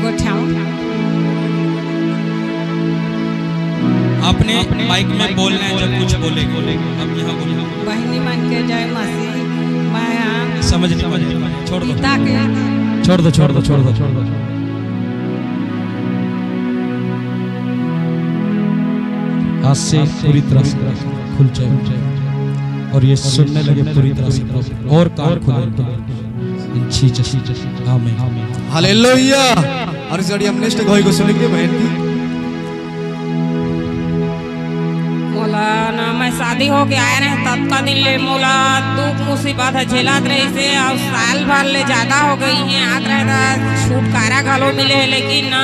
गोठाओ आपने माइक में बोलना है जब कुछ बोलेंगे। अब यहाँ बोलो। बहनी मन के जय मसीह। मैं समझ नहीं पाए, छोड़ दो पिता के छोड़ दो छोड़ दो छोड़ दो छोड़ दो। आज से पूरी तरह से खुल जाए और ये सुनने लगे पूरी तरह से और कान खुले। आमीन हालेलुया। और इस घड़ी हम नेक्स्ट गवाही को सुनेंगे बहन की। मोला मैं शादी हो के आया रहे तब का दिन ले मोला दुख मुसीबत है झेलत रही से और साल भर ले ज्यादा हो गई है। आत रहे छुटकारा घलो मिले है लेकिन ना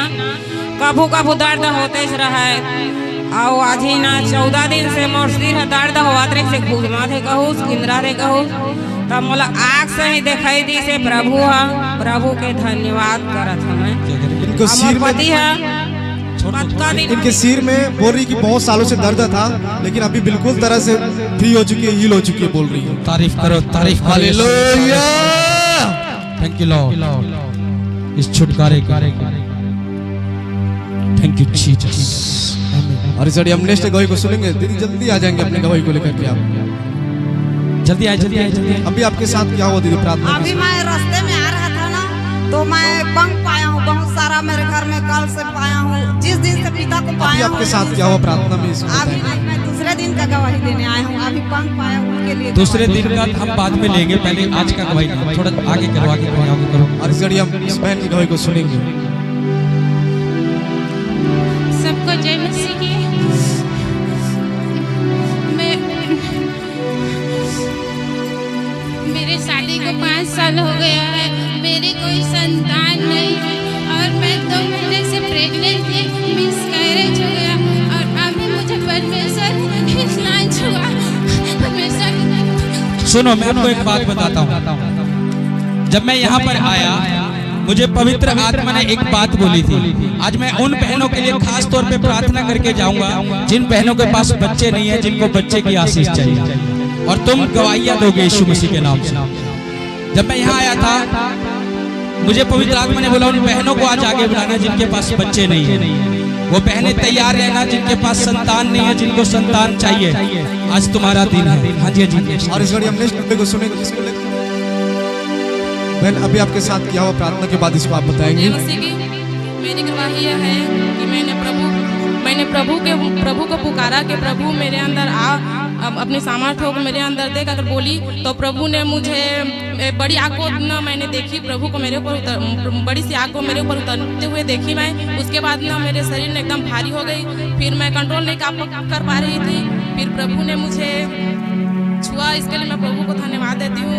कभू कभू दर्द होते रहा है। और आज ही ना 14 दिन से मोर सिर दर्द होत रही से घुमा थे कहूँ किंद्रा थे कहूँ तब मोला आँख से ही दिखाई दी से प्रभु है। प्रभु के धन्यवाद करत हमें। इनको सिर में इनके सिर में बोल रही कि बहुत सालों से दर्द था लेकिन अभी बिल्कुल तरह से फ्री हो चुकी है, हील हो चुकी है बोल रही है। तारीफ करो तारीफ। हालेलुया। थैंक यू लॉर्ड इस छुटकारे के। Thank you Jesus. और इस घड़ी हम नेक्स्ट गवाही को सुनेंगे। दीदी जल्दी आ जाएंगे अपने गवाही को लेकर के आप। जल्दी आए जल्दी आए जल्दी। अभी आपके साथ क्या हुआ दीदी प्रार्थना? अभी मैं रास्ते में आ रहा था ना तो मैं बंक पाया हूँ बहुत सारा मेरे घर में कल से पाया हूँ। जिस दिन से पिता को अभी पाया आपके साथ क्या हुआ प्रार्थना में? अभी मैं दूसरे दिन का गवाही देने आया हूँ। अभी बंक पाया हूँ उनके लिए। दूसरे दिन का हम बाद में लेंगे, पहले आज का गवाही थोड़ा आगे करो आगे करो। और इस घड़ी हम इस बहन की गवाही को सुनेंगे। सबको जय मसीह की। मेरे शादी को 5 साल हो गया है, मेरी कोई संतान नहीं और मैं 2 महीने से प्रेग्नेंट थी। मिसकैरेज हो गया और अभी मुझे परमेश्वर इतना छुआ। सुनो मैं आपको एक बात बताता हूँ। जब मैं यहाँ पर आया मुझे पवित्र आत्मा ने एक बात बोली थी। आज मैं उन बहनों के लिए खास तौर पे प्रार्थना करके जाऊंगा जिन बहनों के पास बच्चे नहीं है, जिनको बच्चे की आशीष चाहिए। और तुम गवाहियां दोगे यीशु मसीह के नाम से। जब मैं यहाँ आया था मुझे पवित्र आत्मा ने बोला उन बहनों को आज आगे बुलाना जिनके पास बच्चे नहीं है। वो बहनें तैयार रहना जिनके पास संतान नहीं है, जिनको संतान चाहिए। आज तुम्हारा दिन है। हाँ जी हाँ जी। और इस घड़ी हम नेक्स्ट को सुनेंगे जिसको लेकर बहन अभी आपके साथ क्या हुआ प्रार्थना के बाद इसको आप बताएंगे। मेरी गवाही यह है कि मैंने प्रभु को पुकारा कि प्रभु मेरे अंदर आ, अब अपने सामर्थ्य को मेरे अंदर देख अगर बोली तो प्रभु ने मुझे बड़ी आग को ना मैंने देखी। प्रभु को मेरे ऊपर बड़ी सी आग को मेरे ऊपर उतरते हुए देखी मैं। उसके बाद ना मेरे शरीर में एकदम भारी हो गई, फिर मैं कंट्रोल नहीं कर पा रही थी। फिर प्रभु ने मुझे छुआ, इसके लिए मैं प्रभु को धन्यवाद देती हूँ।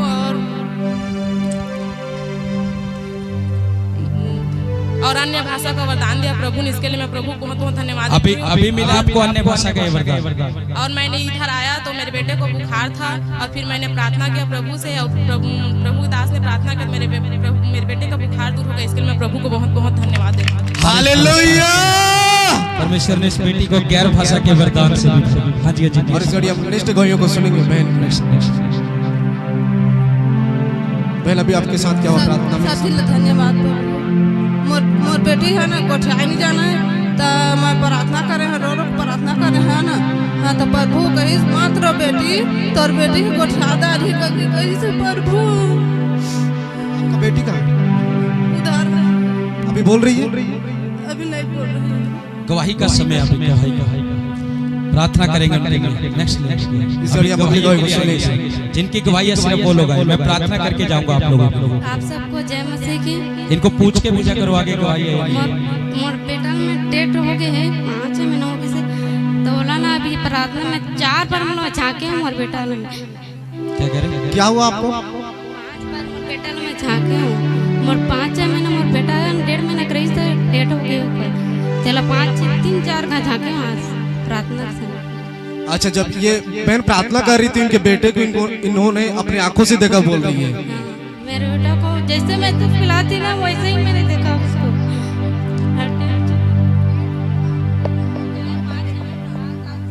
और अन्य भाषा का वरदान दिया प्रभु ने, इसके लिए मैं प्रभु को बहुत धन्यवाद। अभी मिला आपको अन्य भाषा का वरदान। और मैंने इधर आया तो मेरे बेटे को बुखार था और फिर मैंने प्रार्थना किया प्रभु से और प्रभु दास ने प्रार्थना की मेरे बेटे का बुखार दूर हो गया। इसके लिए मैं प्रभु को बहुत बहुत धन्यवाद देता हूँ। हालेलुया। परमेश्वर ने इस बेटी को गैर भाषा के वरदान से भी भरा। हाँ जी, हाँ जी। और इस घड़ी हम नेक्स्ट गवाहियों को सुनेंगे। बहन अभी आपके साथ क्या हुआ प्रार्थना में? सबसे धन्यवाद मोर मोर बेटी है ना कोठाई नहीं जाना है तो मैं प्रार्थना करे हैं, रो रो प्रार्थना करे हैं ना। हाँ तो प्रभु कही मात्र बेटी तोर बेटी को कोठादारी कही से प्रभु। आपका बेटी कहाँ है? उधर है। अभी बोल रही है? अभी नहीं बोल रही है। गवाही का समय अभी गवाही का प्रार्थना करेंगे। नेक्स्ट जिनकी गवाही है सिर्फ वो लोग आए। मैं प्रार्थना करके जाऊंगा आप लोगों को। आप सबको जय मसीह की। इनको पूछ के भेजा करो आगे गवाही है। मोर बेटा में डेट हो गए है 5 महीना हो गए से तो बोला ना अभी प्रार्थना में 4 बार मतलब झाके मोर बेटा ने। क्या कह रहे हैं? क्या हुआ आपको? 5 बार मोर बेटा ने मैं झाके हूँ। मोर 5 महीना मोर बेटा 1.5 महीना करी तो डेट हो गई चला 5-3-4 का झाके आज प्रार्थना से। अच्छा, जब ये बहन प्रार्थना कर रही थी उनके बेटे को इन्होंने अपनी आंखों से देखा बोल रही है। मेरे बेटा को जैसे मैं दूध पिलाती ना वैसे ही मैंने देखा उसको।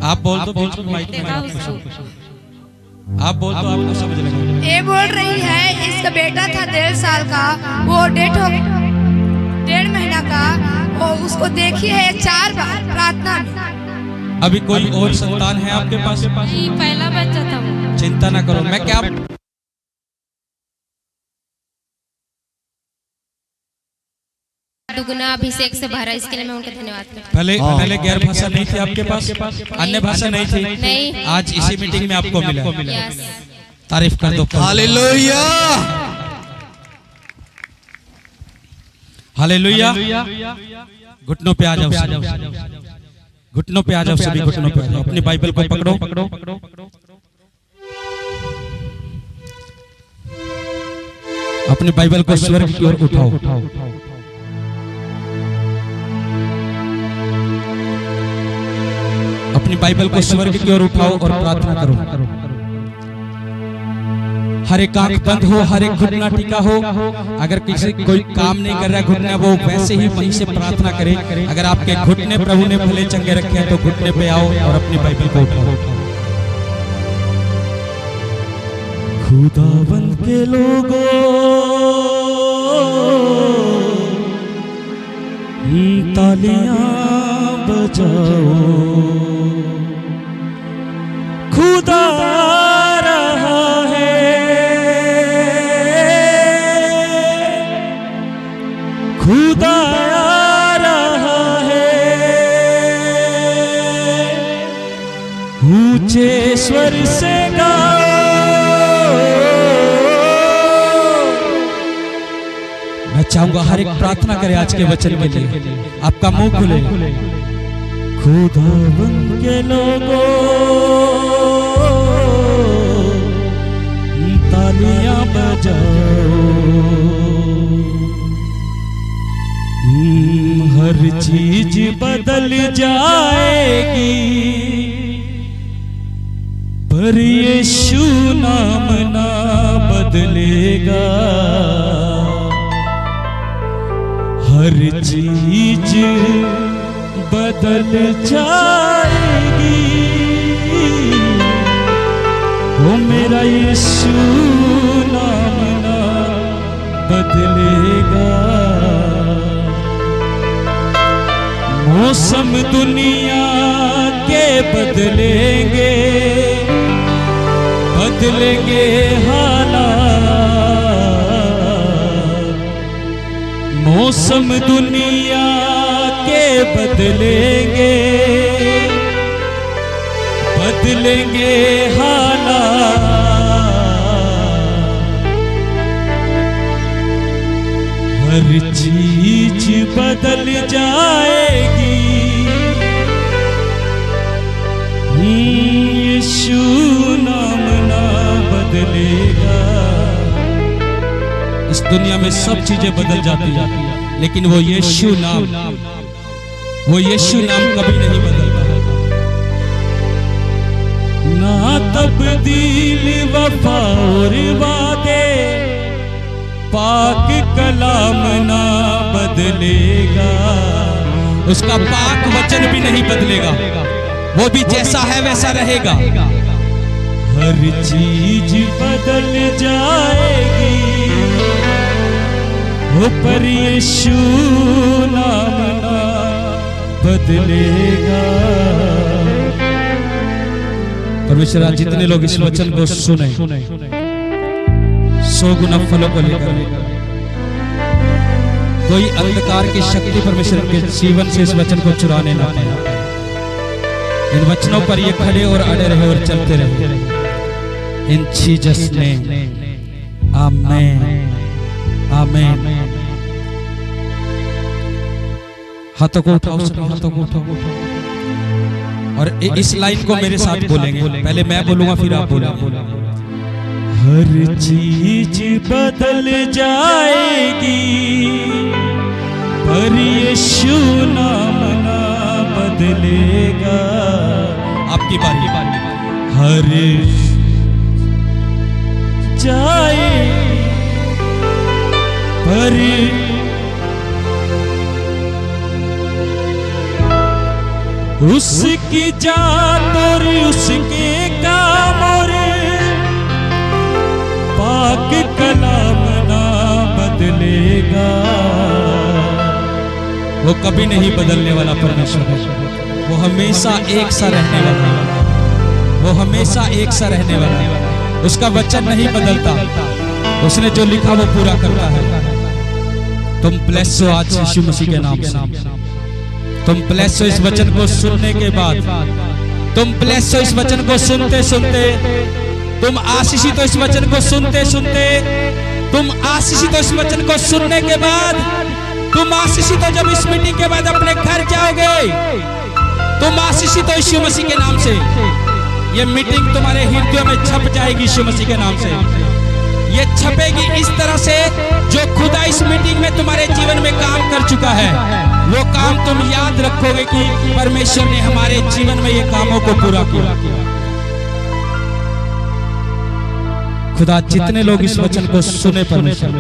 आप बोल तो बोल माइक में आप बोल तो आपको समझ लगा। ये बोल रही है इसका बेटा था 1.5 साल का, वो डेट हो 1.5 महीना का, वो उसको देखी है 4 बार प्रार्थना में। अभी कोई और संतान है आपके पास? नहीं, पहला बच्चा था वो। चिंता ना करो, मैं क्या दुगुना अभिषेक से भरा, इसके लिए मैं उनका धन्यवाद करता हूं। पहले गैर भाषा नहीं थी आपके पास? अन्य भाषा नहीं थी? नहीं। आज इसी मीटिंग में आपको मिला। तारीफ कर दो। Hallelujah, hallelujah. घुटनों पे आ जाओ, घुटनों पे आ जाओ, सभी घुटनों पे आ जाओ। अपनी बाइबल को पकड़ो। अपनी बाइबल को स्वर्ग की ओर उठाओ। अपनी बाइबल को स्वर्ग की ओर उठाओ और प्रार्थना करो। हर एक आंख बंद हो, हर एक घुटना टिका हो। अगर किसी कोई काम नहीं कर रहा घुटना, वो वैसे ही वहीं से प्रार्थना करे। अगर आपके घुटने प्रभु ने भले चंगे रखे हैं तो घुटने पे आओ और अपनी बाइबल को उठाओ। खुदावंद के लोगों तालियां बजाओ, खुदा रहा है, खुदा आ रहा है। ऊंचे स्वर से गाओ, मैं चाहूंगा हर एक प्रार्थना करे आज के वचन के लिए। आपका मुंह खुले। खुदावंद के लोगों तालियां बजाओ, हर चीज बदल जाएगी पर यीशु नाम ना बदलेगा। हर चीज बदल जाएगी, वो मेरा यीशु नाम ना बदलेगा। मौसम दुनिया के बदलेंगे, बदलेंगे हालात। मौसम दुनिया के बदलेंगे, बदलेंगे हालात। हर चीज बदल जाएगी, यीशु नाम ना बदलेगा। इस दुनिया में सब चीजें बदल जाती हैं, लेकिन वो यीशु नाम कभी नहीं बदलता। ना तब्दील वफा और वादे, पाक कलाम ना बदलेगा। उसका पाक वचन भी नहीं बदलेगा, वो भी जैसा है वैसा रहेगा। हर चीज बदल जाएगी वो, पर यीशु नाम ना बदलेगा। परमेश्वर आज जितने लोग इस वचन को सुने 100 गुना फलों को लेकर, कोई अंधकार की शक्ति परमेश्वर के जीवन से इस वचन को चुराने ना पाए। इन वचनों पर ये खड़े और अड़े रहे और चलते रहे। इन जीसस नेम आमेन आमेन। हाथों को उठाओ, हाथों को उठाओ और इस लाइन को मेरे साथ बोलेंगे। पहले मैं बोलूंगा फिर आप बोलेंगे। हर चीज बदल जाएगी पर यीशु नाम ना बदलेगा। आपकी बारी। हर जाए पर उसकी जात और उसके काम और पाक कलाम ना बदलेगा। वो कभी नहीं बदलने वाला परमेश्वर है। वो हमेशा एक सा रहने वाला है। वो हमेशा एक सा रहने वाला है। उसका वचन नहीं बदलता। उसने जो लिखा वो पूरा करता है। तुम ब्लेस हो आज यीशु मसीह के नाम से। तुम ब्लेस हो इस वचन को सुनने के बाद। तुम ब्लेस हो इस वचन को सुनते सुनते। तुम आशीषित हो इस वचन को सुनते सुनते। तुम आशीषित हो इस वचन को सुनने के बाद। तुम आशीषित हो जब इस मीटिंग के बाद अपने घर जाओगे। तुम आशीषित हो यीशु मसीह के नाम से। ये मीटिंग तुम्हारे हृदयों में छप जाएगी यीशु मसीह के नाम से। ये छपेगी इस तरह से जो खुदा इस मीटिंग में तुम्हारे जीवन में काम कर चुका है। वो काम तुम याद रखोगे कि परमेश्वर ने हमारे जीवन में ये कामों को पूरा किया। खुदा जितने लोग इस वचन को सुने परमेश्वर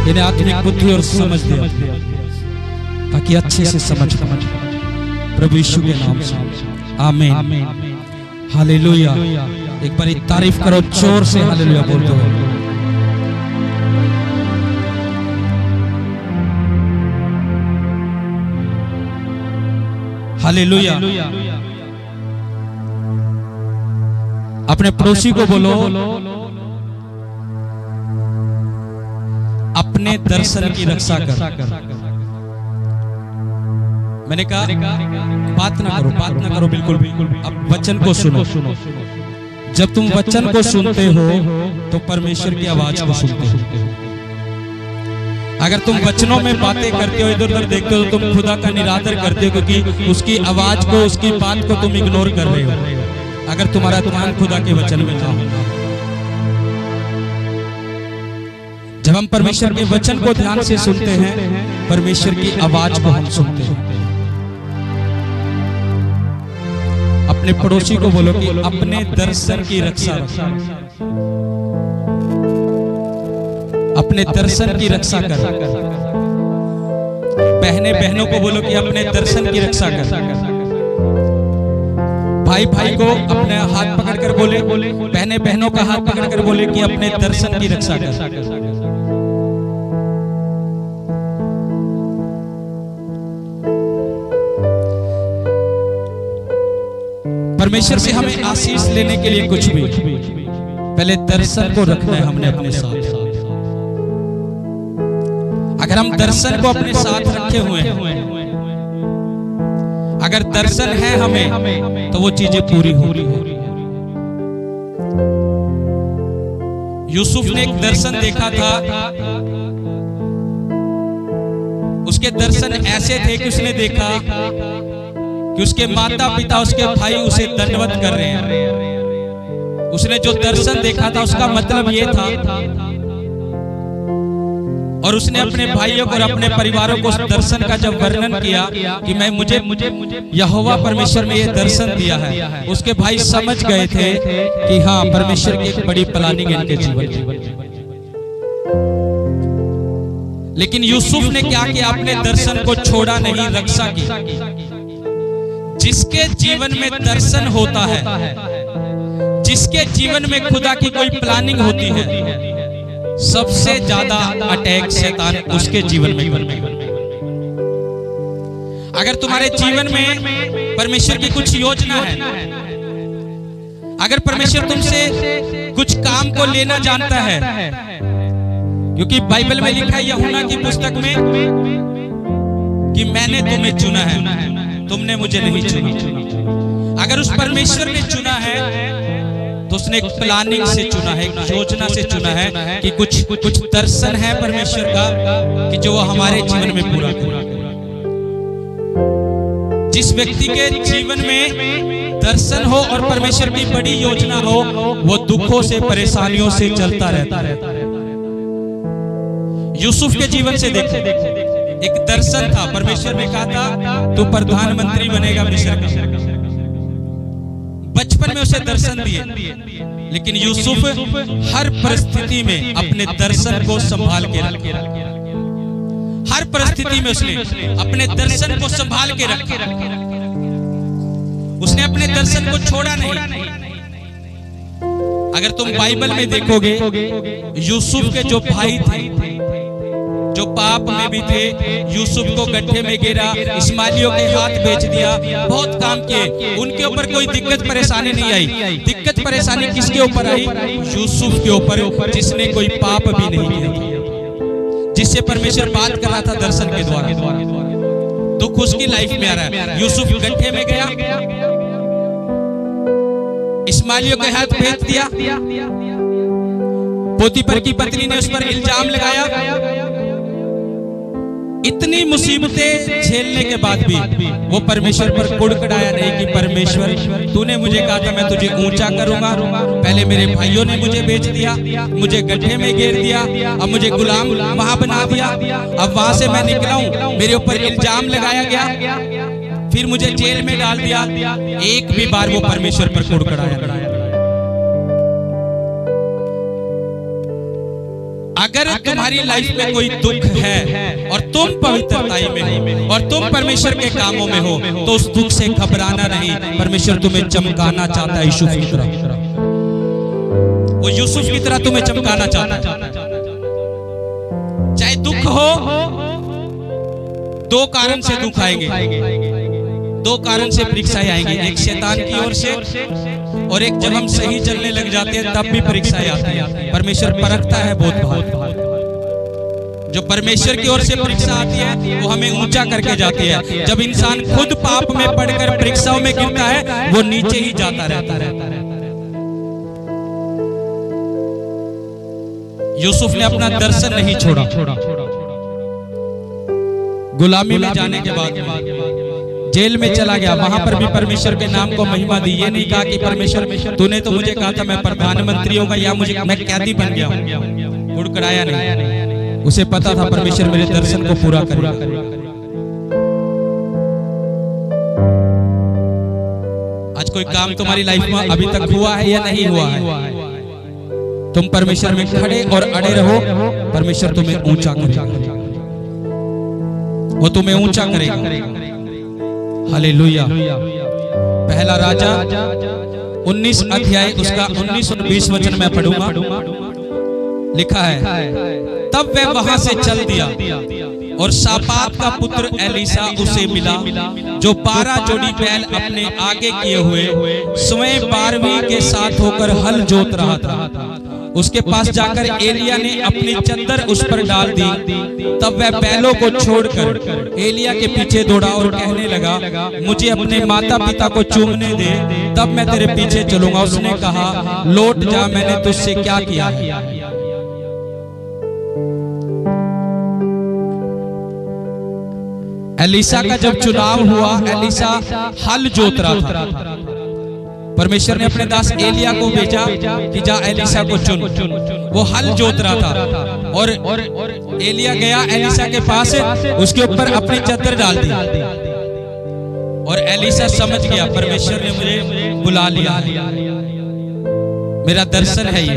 इन्हें आत्मिक बुद्धि और समझ दे ताकि अच्छे से समझ प्रभु यीशु के नाम से आमीन हालेलुया। एक बार तारीफ करो जोर से हालेलुया बोलते हो। हालेलुया। अपने पड़ोसी को बोलो अपने दर्शन की रक्षा कर। मैंने कहा बात ना करो बिल्कुल भी। अब वचन को सुनो। जब तुम वचन को सुनते हो तो परमेश्वर की आवाज को सुनते हो। अगर तुम वचनों में बातें करते हो, इधर उधर देखते हो, तो तुम खुदा का निरादर करते हो क्योंकि उसकी आवाज को, उसकी बात को तुम इग्नोर कर रहे हो। अगर तुम्हारा ध्यान खुदा के वचन में ना हो। जब हम परमेश्वर के वचन को ध्यान से सुनते हैं, परमेश्वर की आवाज को हम सुनते हैं। अपने पड़ोसी को बोलो कि अपने दर्शन की रक्षा कर। अपने दर्शन की रक्षा कर। बहनें बहनों को बोलो कि अपने दर्शन की रक्षा कर। भाई भाई को अपने हाथ पकड़कर बोले, बहनें बहनों का हाथ पकड़कर बोले कि अपने दर्शन की रक्षा कर। परमेश्वर से हमें आशीष लेने के लिए कुछ भी पहले दर्शन को रखना है हमने अपने साथ। अगर हम दर्शन को अपने साथ रखे हुए हैं, अगर दर्शन है हमें, तो वो चीजें पूरी हो रही है। यूसुफ ने एक दर्शन देखा था। उसके दर्शन ऐसे थे कि उसने देखा कि उसके माता पिता, उसके भाई उसे दंडवत कर रहे हैं। उसने जो दर्शन देखा था उसका मतलब ये था, और उसने अपने भाइयों को और अपने परिवारों को उस दर्शन का जब वर्णन किया कि मुझे यहोवा परमेश्वर ने ये दर्शन दिया है, उसके भाई समझ गए थे कि हाँ, परमेश्वर की एक बड़ी प्लानिंग है इनके जीवन में। लेकिन यूसुफ ने क्या किया, अपने दर्शन को छोड़ा नहीं, रक्षा की। जिसके जीवन में दर्शन होता है, जिसके जीवन में खुदा की कोई प्लानिंग होती है, सबसे ज्यादा अटैक शैतान उसके जीवन में करता है। अगर तुम्हारे जीवन में परमेश्वर की कुछ योजना है, अगर परमेश्वर तुमसे कुछ काम को लेना जानता है, क्योंकि बाइबल में लिखा है यूहन्ना की पुस्तक में कि मैंने तुम्हें चुना है, तुमने मुझे नहीं चुना। अगर उस परमेश्वर ने चुना है तो उसने एक प्लानिंग से चुना है, एक योजना से चुना है कि कुछ दर्शन है परमेश्वर का कि जो वो हमारे जीवन में पूरा करे। जिस व्यक्ति के जीवन में दर्शन हो और परमेश्वर की बड़ी योजना हो, वो दुखों से परेशानियों से चलता रहता है। यूसुफ के जीवन से देखो, एक दर्शन था, परमेश्वर ने कहा था तू प्रधानमंत्री बनेगा मिस्र का। बचपन में उसे दर्शन दिए, लेकिन यूसुफ हर परिस्थिति में अपने दर्शन को संभाल के रखे। हर परिस्थिति में उसने अपने दर्शन को संभाल के रखा। उसने अपने दर्शन को छोड़ा नहीं। अगर तुम बाइबल में देखोगे, यूसुफ के जो भाई थे, जो पाप में भी थे, यूसुफ को गड्ढे में गिरा, इस्माइलियों के हाथ बेच दिया, बहुत काम किए, उनके ऊपर कोई दिक्कत परेशानी नहीं आई। दिक्कत परेशानी किसके ऊपर आई? यूसुफ के ऊपर, जिसने कोई पाप भी नहीं किया था, जिससे परमेश्वर बात कर रहा था दर्शन के द्वारा। दुख उसकी लाइफ में आ रहा है। यूसुफ गड्ढे में गया, इस्माइलियों के हाथ बेच दिया, पोतीफर की पत्नी ने उस पर इल्जाम लगाया। इतनी मुसीबतें झेलने के बाद भी वो परमेश्वर पर कुड़कुड़ाया नहीं कि परमेश्वर तूने मुझे कहा था मैं तुझे ऊंचा करूंगा, पहले मेरे भाइयों ने मुझे बेच दिया, मुझे गड्ढे में घेर दिया, अब मुझे गुलाम वहां बना दिया, अब वहां से मैं निकला हूं, मेरे ऊपर इल्जाम लगाया गया, फिर मुझे जेल में डाल दिया। एक भी बार वो परमेश्वर पर कुड़कुड़ाया नहीं। अगर तुम्हारी लाइफ में कोई दुख है और तुम पवित्रताई में हो और तुम परमेश्वर के कामों में हो, तो उस दुख से घबराना नहीं। परमेश्वर तुम्हें चमकाना चाहता है यूसुफ की तरह। वो यूसुफ की तरह तुम्हें चमकाना चाहता है। चाहे दुख हो, दो कारण से दुख आएंगे, दो कारण से परीक्षाएं आएंगी। एक शैतान की ओर से, और एक जब हम सही चलने लग जाते हैं तब भी परीक्षाएं आती हैं। परमेश्वर परखता है बहुत बार। जो परमेश्वर की ओर से परीक्षा आती है वो हमें ऊंचा करके जाती है। जब इंसान खुद पाप में पड़कर परीक्षाओं में गिरता है, वो नीचे ही जाता रहता है। यूसुफ ने अपना दर्शन नहीं छोड़ा। गुलामी में जाने के बाद जेल में चला गया, वहां पर भी परमेश्वर के नाम को महिमा दी। ये नहीं कहा कि परमेश्वर तूने तो मुझे कहा था मैं प्रधानमंत्री होगा या मैं कैदी बन गया हूं। कुड़कुड़ाया नहीं। उसे पता था परमेश्वर मेरे दर्शन को पूरा करेगा। आज कोई काम तुम्हारी लाइफ में अभी तक हुआ है या नहीं हुआ है, तुम परमेश्वर में खड़े और अड़े रहो, परमेश्वर तुम्हें ऊंचा करेगा। वो तुम्हें ऊंचा करेगा। हालेलुया। पहला राजा 19 अध्याय उसका 19 और 20 वचन मैं पढ़ूंगा। लिखा है, तब वह वहां से चल दिया और शापात का पुत्र एलीशा उसे मिला, जो 12 जोड़ी बैल अपने आगे किए हुए स्वयं 12वीं के साथ होकर हल जोत रहा था। उसके पास जाकर एलिया ने अपनी चद्दर उस पर डाल दी। तब वह बैलों को छोड़कर एलिया के पीछे दौड़ा और कहने लगा, मुझे अपने माता पिता को चूमने दे, तब मैं तेरे पीछे चलूंगा। उसने कहा, लौट जा, मैंने तुझसे क्या किया है। एलीशा का जब चुनाव हुआ, एलीशा हल जोत रहा था। परमेश्वर ने अपने दास एलिया को भेजा कि जा एलीशा को चुन। वो हल जोत रहा था और एलिया गया एलीशा के पास, उसके ऊपर अपनी चद्दर डाल दी और एलीशा समझ गया परमेश्वर ने मुझे बुला लिया, मेरा दर्शन है ये।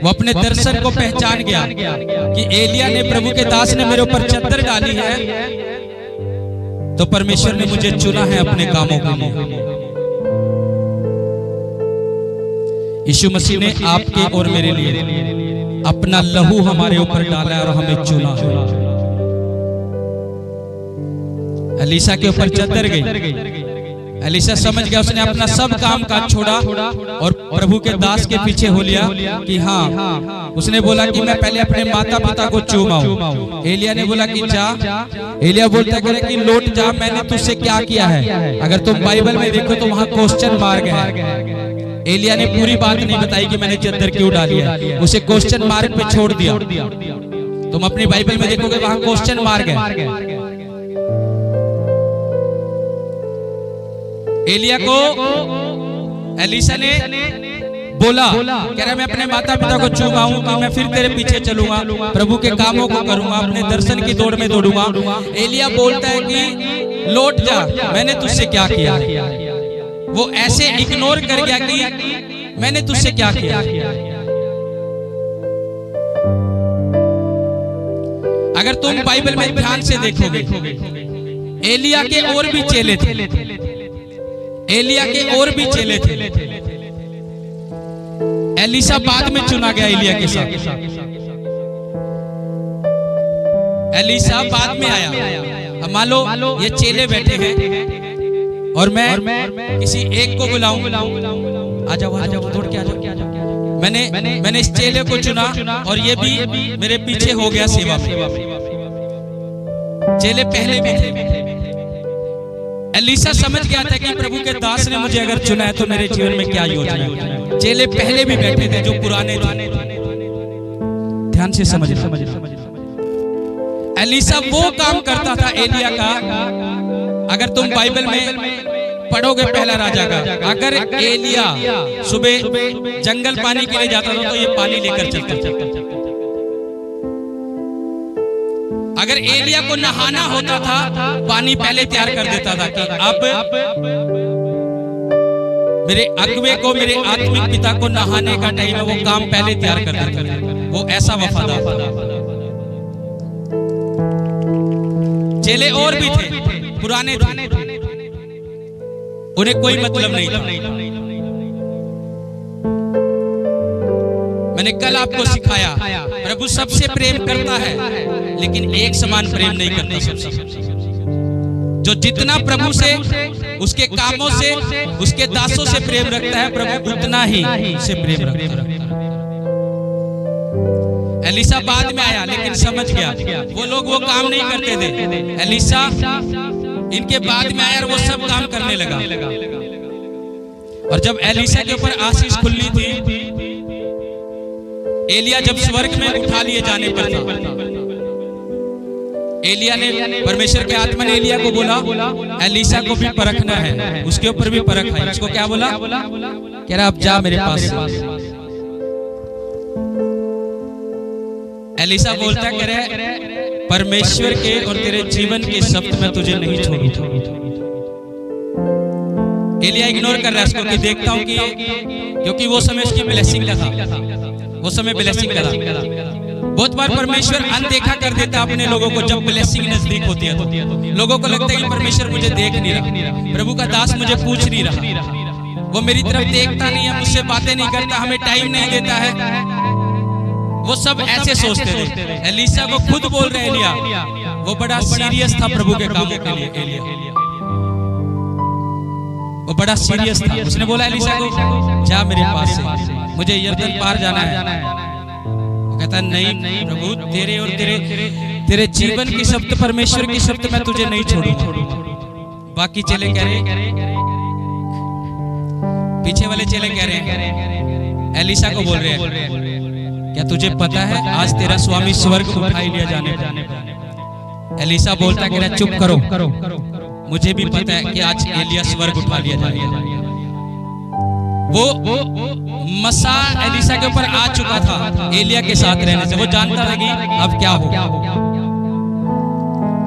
वो अपने दर्शन को पहचान गया कि एलिया ने, प्रभु के दास ने मेरे ऊपर चद्दर डाली है, तो परमेश्वर ने मुझे चुना है अपने कामों के लिए। यीशु मसीह ने आपके और मेरे लिए अपना लहू हमारे ऊपर डाला और हमें चुना है। एलीशा के ऊपर चद्दर गई, एलीशा समझ गया, उसने अपना सब काम काज छोड़ा और प्रभु के दास के पीछे हो लिया कि हाँ, उसने बोला कि मैं पहले अपने माता पिता को चूमाऊं। एलिया ने बोला कि जा। एलिया बोलता करे कि लौट जा, मैंने तुझसे क्या किया है। अगर तुम बाइबल में देखो तो वहां क्वेश्चन मार्क है। एलिया ने पूरी बात नहीं बताई कि मैंने चद्दर क्यों डाली है, उसे क्वेश्चन मार्क पे छोड़ दिया। तुम अपनी बाइबल में देखोगे वहां क्वेश्चन मार्क है। एलिया को एलीशा ने बोला, कह रहा मैं अपने माता पिता को चूमाऊंगा, मैं फिर तेरे पीछे चलूंगा, प्रभु के कामों को करूंगा, अपने दर्शन की दौड़ में दौड़ूंगा। एलिया बोलता है कि लौट जा, मैंने तुझसे क्या किया। वो ऐसे इग्नोर कर गया कि मैंने तुझसे क्या किया। अगर तुम बाइबल में ध्यान से देखोगे, एलिया के और भी चेले थे, एलिया के और भी चेले थे। एलीशा बाद में चुना गया एलिया के साथ, एलीशा बाद में आया। अब मान लो ये चेले बैठे हैं और मैं किसी एक को बुलाऊं, आ जाओ दौड़ के आ जाओ। मैंने इस चेले को चुना और ये भी मेरे पीछे हो गया सेवा में। चेले पहले भी थे। एलीशा समझ गया था कि प्रभु के दास ने मुझे अगर चुना है तो मेरे जीवन में क्या योजना है। चेले पहले भी बैठे थे जो पुराने थे। ध्यान से समझना। एलीशा वो काम करता था एलिया का। अगर तुम बाइबल में पढ़ोगे पहला राजा का, अगर एलिया सुबह जंगल पानी के लिए जाता था तो ये पानी लेकर चलता। अगर एलिया को नहाना होता था, पानी पहले तैयार कर देता था कि अब मेरे अगुवे को, मेरे आत्मिक पिता को नहाने का टाइम है, वो काम पहले तैयार कर देता था। वो ऐसा वफादार था। चेले और भी थे, पुराने थे, उन्हें कोई मतलब नहीं था। मैंने कल आपको सिखाया, प्रभु सबसे प्रेम करता है लेकिन एक समान प्रेम नहीं करता सबसे। जो जितना प्रभु से, उसके कामों से, उसके दासों से प्रेम रखता है, प्रभु उतना ही से प्रेम रखता है। एलीशा बाद में आया लेकिन समझ गया वो लोग वो काम नहीं करते थे। एलीशा इनके बाद में आया और वो सब काम करने लगा। और जब एलीशा के ऊपर आशीष खुली थी, एलिया जब स्वर्ग में उठा लिए जाने पर था, एलिया ने, परमेश्वर के आत्मा ने एलिया को बोला एलीशा को भी परखना है, उसके ऊपर भी परख है। उसको क्या बोला? कह रहा अब जा मेरे पास। एलीशा बोलता कह रहा परमेश्वर के और तेरे जीवन के शब्द में तुझे नहीं छोड़ूंगा। एलिया इग्नोर कर रहा है उसको कि देखता हूं कि, क्योंकि वो समय उसकी ब्लेसिंग का था, वो समय ब्लेसिंग का था। बहुत बार परमेश्वर अनदेखा कर देता अपने लोगों को जब ब्लेसिंग नजदीक होती है तो लोगों को लगता है कि परमेश्वर मुझे देख नहीं रहा, प्रभु का दास मुझे पूछ नहीं रहा, वो मेरी तरफ देखता नहीं है, मुझसे बातें नहीं करता, हमें टाइम नहीं देता है। वो सब ऐसे सोचते थे। एलीशा को खुद बोल रहे एलिया, वो बड़ा सीरियस था प्रभु के कामों के लिए। एलिया वो बड़ा सीरियस था। उसने बोला एलीशा को जा मेरे पास से, मुझे यरदन पार जाना है। वो कहता नहीं प्रभु, तेरे और तेरे जीवन के शब्द, परमेश्वर के शब्द मैं तुझे नहीं छोड़ूंगा। बाकी चेले कह रहे, पीछे वाले चेले कह रहे एलीशा को बोल रहे हैं क्या तुझे पता है आज तेरा स्वामी स्वर्ग उठाई लिया जाने पर? एलीशा बोलता कह रहा चुप करो, मुझे भी पता है कि आज एलिया स्वर्ग उठा लिया जाएगा। वो मसा एलीशा के ऊपर आ चुका था एलिया के साथ रहने से। वो जानता था कि अब क्या होगा।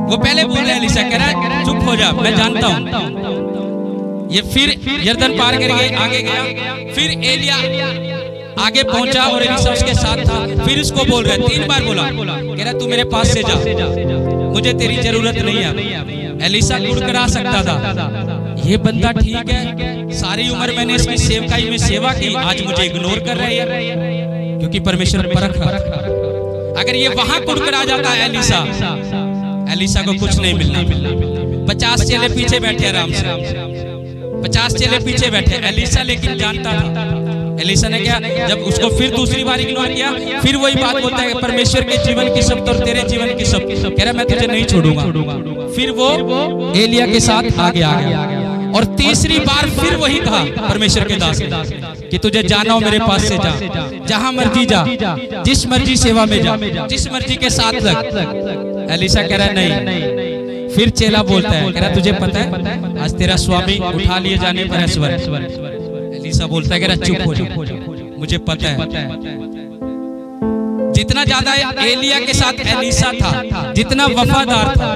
वो पहले बोल रहा है एलीशा, कह रहा है चुप हो जा, मैं जानता हूं। ये फिर यरदन पार करके आगे गया। फिर एलिया आगे पहुंचा और एलिसा उसके साथ था। फिर उसको बोल रहा है, 3 बार बोला, कह रहा तू मेरे पास से जा, मुझे तेरी जरूरत नहीं है। एलिसा कुड़कुड़ा सकता था, ये बंदा ठीक है, सारी उम्र मैंने इसकी सेवकाई में सेवा की, आज मुझे इग्नोर कर रही है, क्योंकि परमेश्वर परख रहा था। अगर ये वहां कुड़कुड़ा जाता है एलिसा को कुछ नहीं मिलना। 50 चेले पीछे बैठे आराम से, 50 चेले पीछे बैठे। एलिसा लेकिन जानता था। एलिसा ने क्या, जब उसको फिर दूसरी बार इग्नोर किया, फिर वही बात बोलता है, परमेश्वर के जीवन की शब्द और तेरे जीवन की शब्द, कह रहा मैं तुझे नहीं छोड़ूंगा। फिर वो एलिया के साथ आगे आ गया और तीसरी बार फिर वही कहा परमेश्वर के दास कि तुझे जाना हो मेरे पास से जा, जहां मर्जी जा, जिस मर्जी सेवा में जा, जिस मर्जी के साथ लग। एलिसा कह रहा नहीं। फिर चेला बोलता है, कह रहा तुझे पता है आज तेरा स्वामी उठा लिए जाने पर है स्वर। एलिसा बोलता है, कह रहा चुप हो जा, मुझे पता है। जितना ज्यादा एलिया के साथ एलिसा था, जितना वफादार था,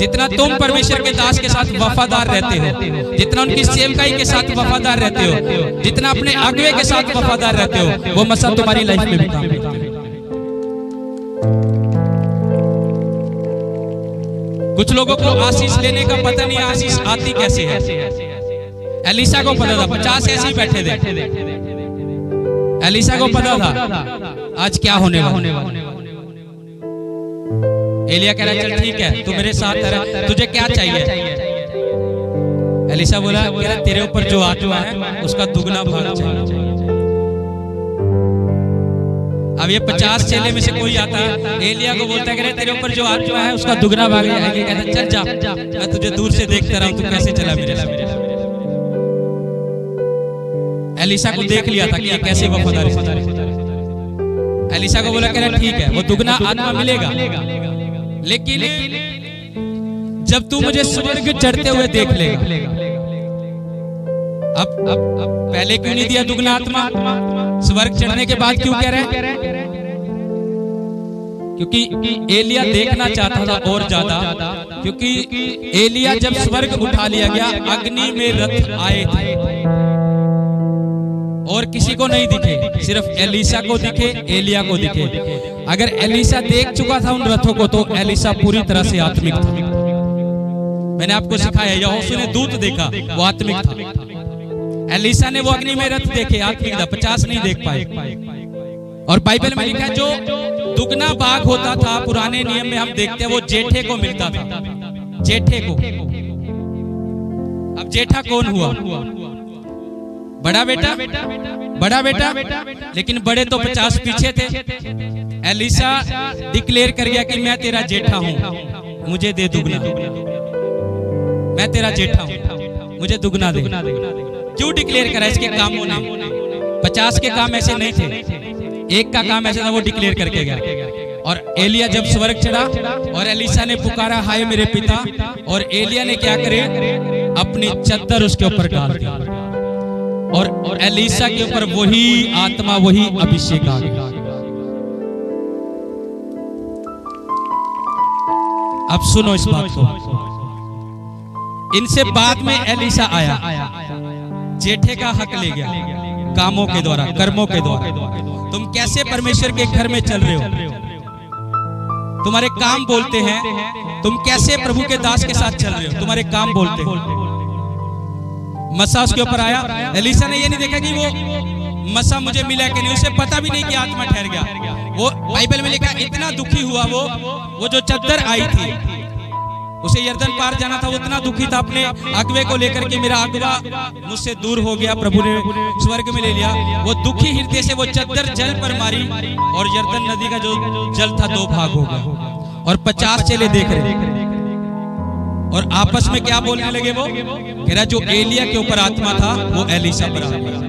जितना तुम परमेश्वर के दास के साथ वफादार रहते हो, जितना उनकी सेवकाई के साथ वफादार रहते हो, जितना अपने अगुवे के साथ वफादार रहते हो, वो मसा तुम्हारी लाइफ में भी काम करता है। कुछ लोगों को आशीष लेने का पता नहीं, आशीष आती कैसे है। एलिसा को पता था, 50 ऐसे ही बैठे थे। एलिसा को पता था आज क्या होने वाला। एलिया कह रहा चल ठीक है, तू मेरे साथ है, तुझे क्या चाहिए। एलिसा बोला, तेरे ऊपर जो आत्मा है उसका दुगना भाग चाहिए। अब ये 50 चेले में से कोई आता है, एलिया को बोलता है, तेरे ऊपर जो आत्मा है उसका दुगना भाग है। ये कहता चल जा, मैं तुझे दूर से देखता रहा हूं, तू कैसे चला मेरे साथ। एलिसा को देख लिया था कि ये कैसे वफादारी से। एलिसा को बोला, कह रहा ठीक है, वो दुगना आत्मा मिलेगा, लेकिन जब तू मुझे स्वर्ग चढ़ते हुए देख लेगा। अब पहले क्यों नहीं दिया दुगना आत्मा? स्वर्ग चढ़ने के बाद क्यों कह रहे हैं? क्योंकि एलिया देखना चाहता था और ज्यादा, क्योंकि एलिया जब स्वर्ग उठा लिया गया, अग्नि में रथ आए थे और किसी को नहीं दिखे, सिर्फ एलिसा को दिखे, एलिया को दिखे। अगर एलिसा देख चुका था उन रथों को, तो एलिसा पूरी तरह से आत्मिक था। मैंने आपको सिखाया, यहोशू ने दूत देखा, वो आत्मिक था। एलिसा ने वो अग्नि में रथ देखे, आत्मिक था, 50 नहीं देख पाए। और बाइबल में लिखा है जो दुगना भाग होता था पुराने नियम में, हम देखते हैं वो जेठे को मिलता था, जेठे को। अब जेठा कौन हुआ? बड़ा बेटा, बड़ा बेटा, लेकिन बड़े तो 50 पीछे थे। एलिसा डिक्लेयर कर गया कि मैं तेरा जेठा हूं, मुझे दे दुगना। मैं तेरा जेठा हूं, मुझे दुगना दे। क्यों डिक्लेयर करा? इसके कामों ने। 50 के काम ऐसे नहीं थे, एक का काम ऐसा था, वो डिक्लेयर करके गया। और एलिया जब स्वर्ग चढ़ा और एलिसा ने पुकारा, हाय मेरे पिता, और एलिया ने क्या करे, अपनी चद्दर उसके ऊपर डाल दी और एलिसा के ऊपर वही आत्मा, वही अभिषेक आ गया। अब सुनो इस बात को, इनसे बाद में एलिसा आया, जेठे का हक ले गया, कामों के द्वारा, कर्मों के द्वारा। तुम कैसे परमेश्वर के घर में चल रहे हो? तुम्हारे काम बोलते हैं। तुम कैसे प्रभु के दास के साथ चल रहे हो? तुम्हारे काम बोलते हैं। मसा उसके ऊपर आया। एलिसा ने ये नहीं देखा कि वो मसा मुझे मिला कि नहीं, उसे पता भी नहीं कि आत्मा ठहर गया। वो बाइबल में लिखा, इतना दुखी हुआ वो जो चद्दर आई थी, उसे यर्दन पार जाना था, वो इतना दुखी था अपने अगवे को लेकर के, मेरा अगवा मुझसे दूर हो गया, प्रभु ने स्वर्ग में ले लिया। वो दुखी हृदय से वो चद्दर जल पर मारी और यर्दन नदी का जो जल था 2 भाग हो गया। और 50 चेले देख रहे और आपस में क्या बोलने लगे? वो कह रहा जो एलिया के ऊपर आत्मा था वो एलिसा पर आ गया।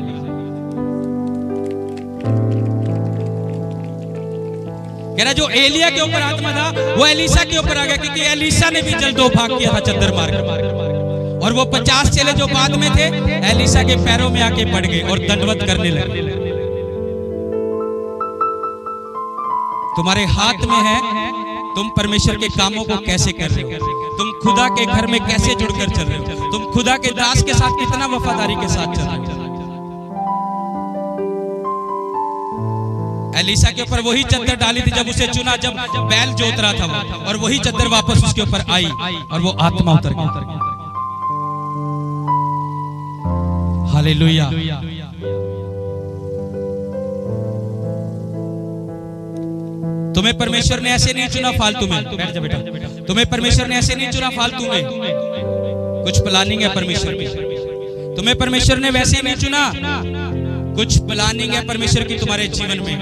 कह रहा जो एलिया के ऊपर आत्मा था वो एलिसा के ऊपर आ गया, क्योंकि एलिसा ने भी जल 2 भाग किया था चद्दर मारकर। और वो 50 चेले जो बाद में थे, एलिसा के पैरों में आके पड़ गए और दंडवत करने लगे। तुम्हारे हाथ में है तुम परमेश्वर के कामों को कैसे कर रहे हो, तुम खुदा के घर में कैसे जुड़कर चल रहे हो, तुम खुदा के दास के साथ कितना वफादारी के साथ चल रहे हो। एलिशा के ऊपर वही चद्दर डाली थी जब उसे चुना, जब बैल जोत रहा था वो, और वही चद्दर वापस उसके ऊपर आई और वो आत्मा उतर गई। हालेलुया। तुम्हें परमेश्वर ने ऐसे नहीं चुना फालतू में। बैठ जा बेटा। तुम्हें परमेश्वर ने ऐसे नहीं चुना फालतू में, कुछ प्लानिंग है परमेश्वर की। तुम्हें परमेश्वर ने वैसे ही नहीं चुना, कुछ प्लानिंग है परमेश्वर की तुम्हारे जीवन में।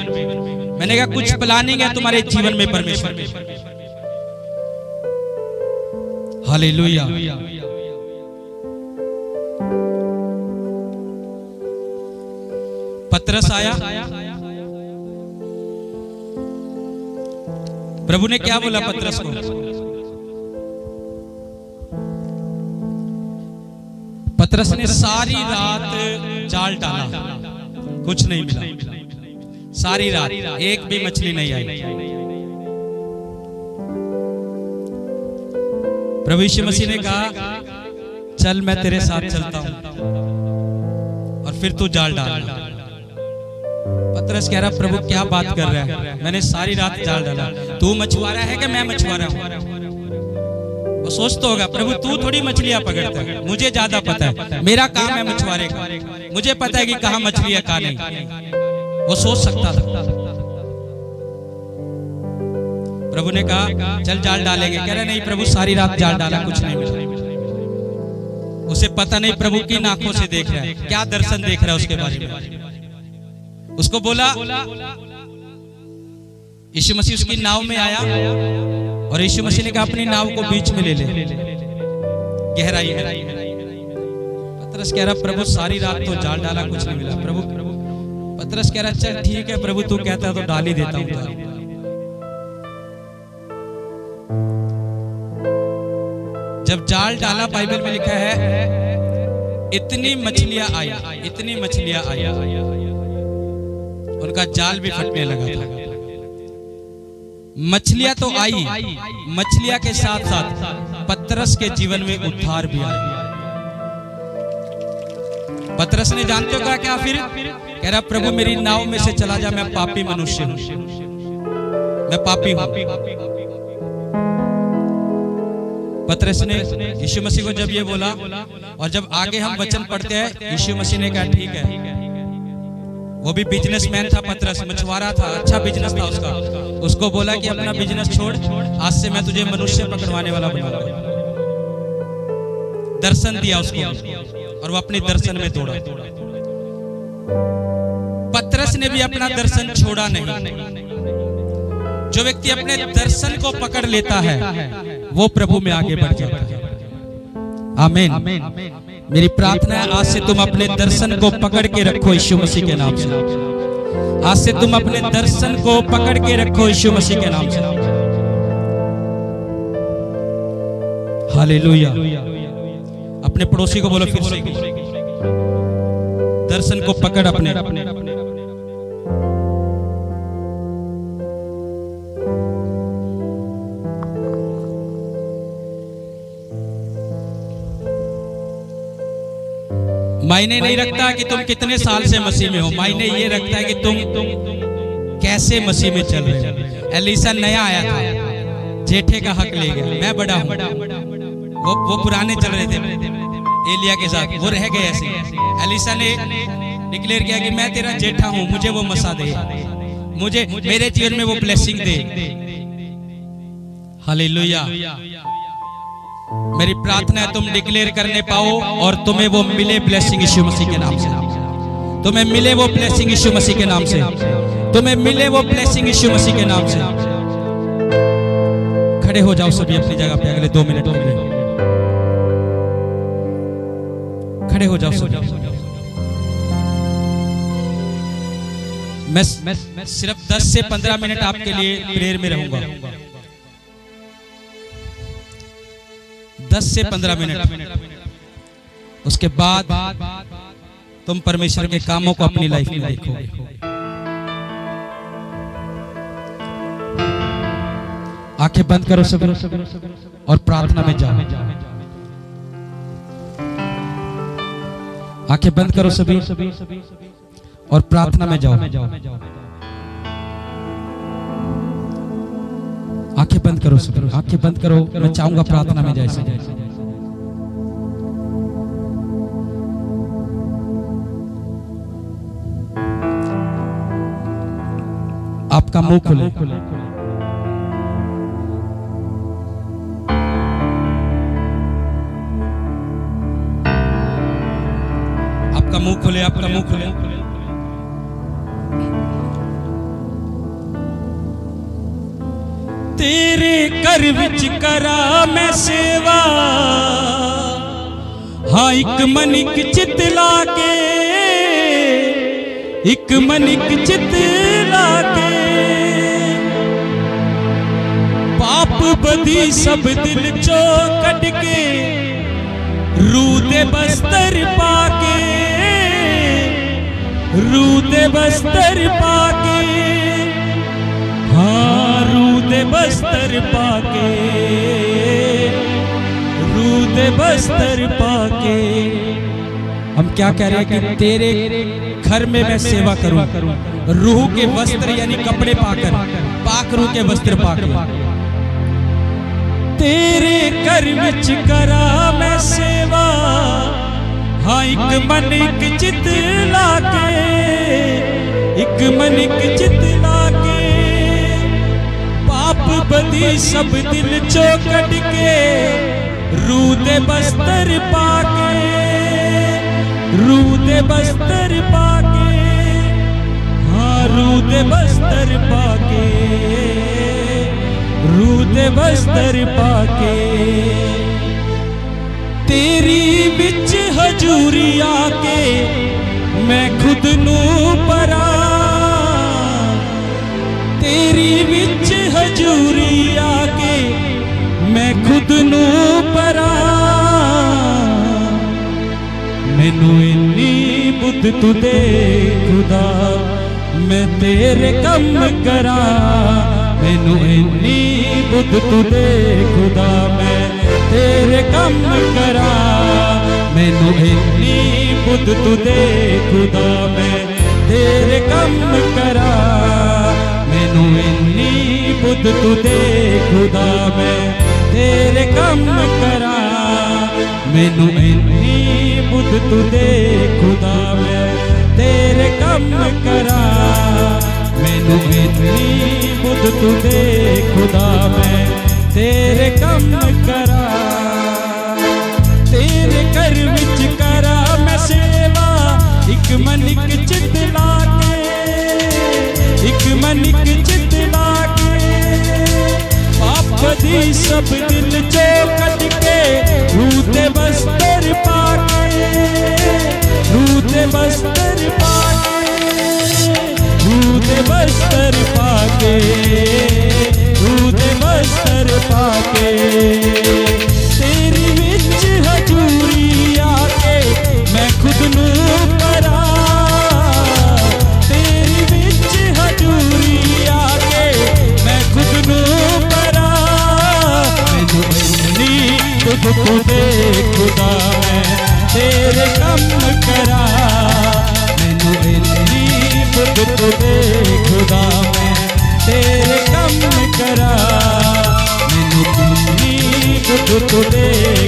मैंने कहा कुछ प्लानिंग है तुम्हारे जीवन में परमेश्वर की। हालेलुया। पतरस आया, प्रभु ने क्या बोला पतरस को? पतरस ने सारी रात जाल डाला, कुछ नहीं मिला। सारी रात एक भी मछली नहीं आई। प्रभु यीशु मसीह ने कहा चल मैं तेरे साथ चलता हूं और फिर तू जाल डाल। पतरस कह रहा प्रभु क्या बात कर रहा है, मैंने सारी रात जाल डाला, तू मछुआरा है कि मैं मछुआरा हूं? वो सोचता होगा प्रभु तू थोड़ी मछलियां पकड़ता है, मुझे ज्यादा पता है, मेरा काम है मछुआरे का, मुझे पता है कि कहां मछली है कहां नहीं। वो सोच सकता था। प्रभु ने कहा चल जाल डालेंगे। कह रहा नहीं प्रभु सारी रात जाल डाला, कुछ नहीं मिला। उसे पता नहीं प्रभु की आंखों से देख रहा है, क्या दर्शन देख रहा है उसके बारे में। उसको बोला, यीशु मसीह उसकी नाव में आया और यीशु मसीह ने कहा अपनी नाव को बीच में ले ले, गहराई में। पतरस कह रहा प्रभु सारी रात तो जाल डाला, कुछ नहीं मिला। प्रभु पतरस कह रहा चल ठीक है प्रभु, तू कहता है तो डाल ही देता हूं। जब जाल डाला, बाइबल में लिखा है इतनी मछलियां आई, इतनी मछलियां आई, उनका जाल भी फटने लगा था। मछलियां तो आई, मछलियां के साथ साथ पतरस के जीवन में उद्धार भी आया। पतरस ने जानते हो क्या फिर कह रहा प्रभु मेरी नाव में से चला जा, मैं पापी मनुष्य हूं, मैं पापी हूं। पतरस ने यीशु मसीह को जब ये बोला, और जब आगे हम वचन पढ़ते हैं यीशु मसीह ने कहा ठीक है। वो भी बिजनेसमैन था पतरस, मछुआरा था, अच्छा बिजनेस था उसका। उसको बोला कि अपना बिजनेस छोड़, आज से मैं तुझे मनुष्य पकड़वाने वाला बनाऊंगा। दर्शन दिया उसको और वो अपने दर्शन में दौड़ा। पतरस ने भी अपना दर्शन छोड़ा नहीं। जो व्यक्ति अपने दर्शन को पकड़ लेता है वो प्रभु में आगे बढ़ जाता है। आमीन। मेरी प्रार्थना है आज से तुम अपने दर्शन को पकड़ के रखो यीशु मसीह के नाम से। आज से तुम अपने दर्शन को पकड़ के रखो यीशु मसीह के नाम से। हालेलुया। अपने पड़ोसी को बोलो फिर से, दर्शन को पकड़ अपने। मायने नहीं रखता कि तुम कितने साल से मसीह में हो, मायने ये रखता है कि तुम कैसे मसीह में चल रहे हो। एलिशा नया आया था, जेठे का हक ले गया, मैं बड़ा हूं। वो पुराने चल रहे थे एलिया के साथ, वो रह गए ऐसे। एलिशा ने डिक्लेयर किया कि मैं तेरा जेठा हूं, मुझे वो मसा दे, मुझे मेरे जीवन में वो ब्लेसिंग दे। हालेलुया। मेरी प्रार्थना है तुम डिक्लेयर करने पाओ और तुम्हें वो मिले ब्लेसिंग यीशु मसीह के नाम से। तुम्हें मिले वो ब्लेसिंग यीशु मसीह के नाम से। तुम्हें मिले वो ब्लेसिंग यीशु मसीह के नाम से। खड़े हो जाओ सभी अपनी जगह पे अगले 2 मिनट के लिए। खड़े हो जाओ सभी। मैं सिर्फ 10 से 15 मिनट आपके लिए प्रेयर में रहूंगा। 10 से 15 मिनट। उसके बाद तुम परमेश्वर के कामों को अपनी लाइफ में देखोगे। आंखें बंद करो सभी और प्रार्थना में जाओ। आंखें बंद करो सभी और प्रार्थना में जाओ। आंखें बंद करो सब, आंखें बंद करो। मैं चाहूंगा प्रार्थना में जैसे आपका मुंह खुले। आपका मुंह खुले, आपका मुंह खुले। तेरे कर विच करा मैं सेवा, हाँ एक मन एक चित लाके, एक मन एक चित लाके। पाप बदी सब दिल चो कट के, रूदे बस्तर पाके, रूदे बस्तर पाके, हाँ रूदे बस्तर पाके, रूदे बस्तर पाके। हम क्या कह रहे हैं कि तेरे घर में मैं सेवा करूं, रूह के वस्त्र यानी कपड़े पाकर, पाक रूह के वस्त्र पाकर। तेरे घर विच करा मैं सेवा, हाँ एक मन एक चित लाके, एक मन एक चित लाके। पाप बदी सब दिल चो कट के, रूदे बस्तर पाके, रूदे बस्तर पाके, हाँ रूदे बस्तर पाके, रूदे बस्तर पाके। तेरी बिच हजूरी आके मैं खुद नू परा, तेरी बिच हजूरी आके मैं खुद नू परा। मैनू इन्नी बुद्ध तू दे खुदा, मैं तेरे कम करा। मैनू इन्नी बुद्ध तू दे खुदा, मैं तेरे कम करा। मैनू इन्नी बुद्ध तू दे खुदा, मैं तेरे कम करा। मैनू इन्नी बुद्ध तू दे खुदा, मैं तेरे कम करा। मैनू इन्नी बुद्ध तू दे खुदा, मैं तेरे कम करा। मैनू इन्नी बुद्ध तू दे खुदा, मैं तेरे कम करा। तेरे घर विच करा मैं सेवा, एक मन एक चित लाके, एक मन एक चित लाके। पाप दी सब दिल चो कट के, रूदे बस्तर पाके, रूदे बस्तर पाके, रूदे बस्तर पाके, रूदे बस्तर पाके। तेरी विच हजूरी आके मैं खुद नू परा, तेरी विच हजूरी आके मैं खुद नू परा। मैनू इन्नी बुद्ध तू दे खुदा, मैं तेरे कम करा। मैनू इन्नी बुद्ध तू दे खुदा, मैं तेरे कम करा। मैनू इन्नी बुद्ध तू दे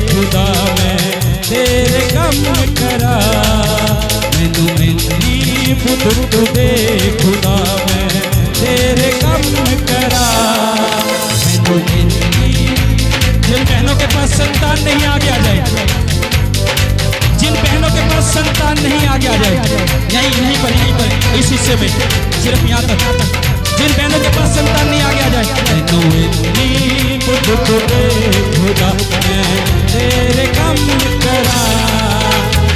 खुदा, मैं तेरे कम करा। मैनू इन्नी बुद्ध तू दे खुदा, मैं तेरे कम करा। मैनू इन्नी, जिन बहनों के पास संतान नहीं आगे आ जाए, जिन बहनों के पास संतान नहीं आगे आ जाए, यहीं पर इस हिस्से में सिर्फ यहाँ तक, जिन बहनों के पास संतान नहीं आगे आ जाए। मैनू इन्नी बुद्ध तू दे खुदा, मैं तेरे कम करा।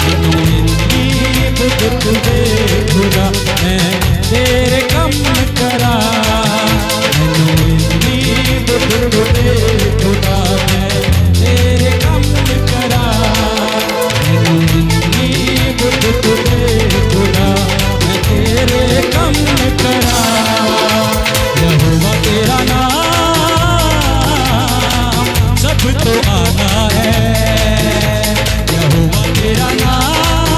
मैनू इन्नी बुद्ध तू दे खुदा, मैं तेरे कम करा। मैनू इन्नी बुद्ध तू दे खुदा, मैं तेरे कम करा। मैनू इन्नी बुद्ध तू दे खुदा, मैं तेरे कम करा। यहोवा तेरा नाम सबको आना है, यहोवा तेरा नाम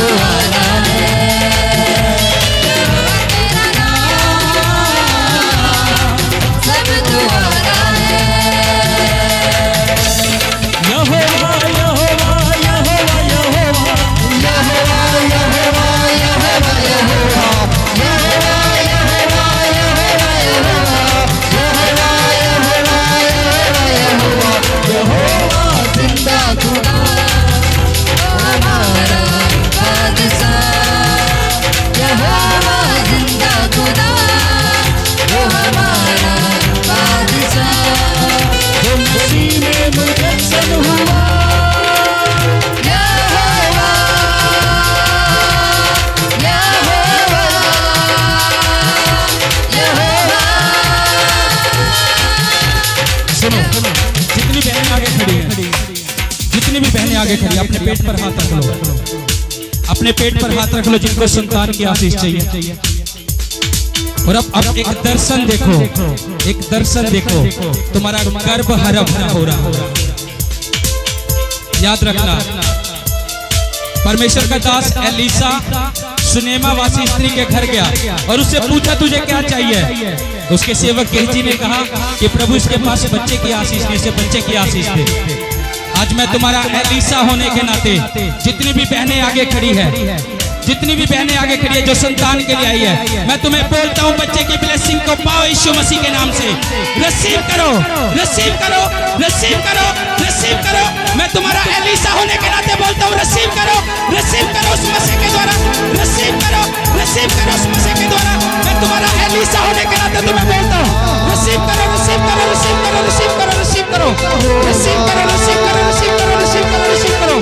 तुम्हारा है, तेरा नाम सब तुम्हारा है। यहोवा यहोवा यहोवा यहोवा यहोवा जिंदा खुदा हमारा बादशाह, यहोवा जिंदा खुदा वो हमारा बादशाह, जो मसीह में मुजस्सम हुआ। यहोवा यहोवा यहोवा। सुनो, जितनी बहनें आगे खड़ी हैं, जितनी भी बहनें आगे खड़ी हैं, अपने पेट पर हाथ रख लो, अपने पेट पर हाथ रख लो जिनको संतान की आशीष चाहिए। और अब एक दर्शन देखो, एक दर्शन देखो, तुम्हारा गर्भ हरा भरा हो रहा है। याद रखना, परमेश्वर का दास एलीसा सुनेमा वासी स्त्री के घर गया और उससे पूछा तुझे क्या चाहिए। उसके सेवक गेहजी ने कहा कि प्रभु इसके पास बच्चे की आशीष दे, इसे बच्चे की आशीष दे। आज मैं तुम्हारा एलीसा होने के नाते जितनी भी बहनें आगे खड़ी है, जितनी भी बहनें आगे खड़ी है जो संतान के लिए आई है, मैं तुम्हें बोलता हूँ बच्चे की ब्लेसिंग को पाओ यीशु मसीह के नाम से। रिसीव करो, रिसीव करो, रिसीव करो, रिसीव करो। मैं तुम्हारा एलीसा होने के नाते बोलता हूँ रिसीव करो, रिसीव करो उस मसीह के द्वारा, रिसीव करो, रिसीव करो उस मसीह के द्वारा। मैं तुम्हारा एलीसा होने के नाते तुम्हें बोलता हूँ रिसीव करो, रिसीव करो, रिसीव करो, रिसीव करो, रिसीव करो, रिसीव करो, रिसीव करो, रिसीव करो, रिसीव करो, रिसीव करो।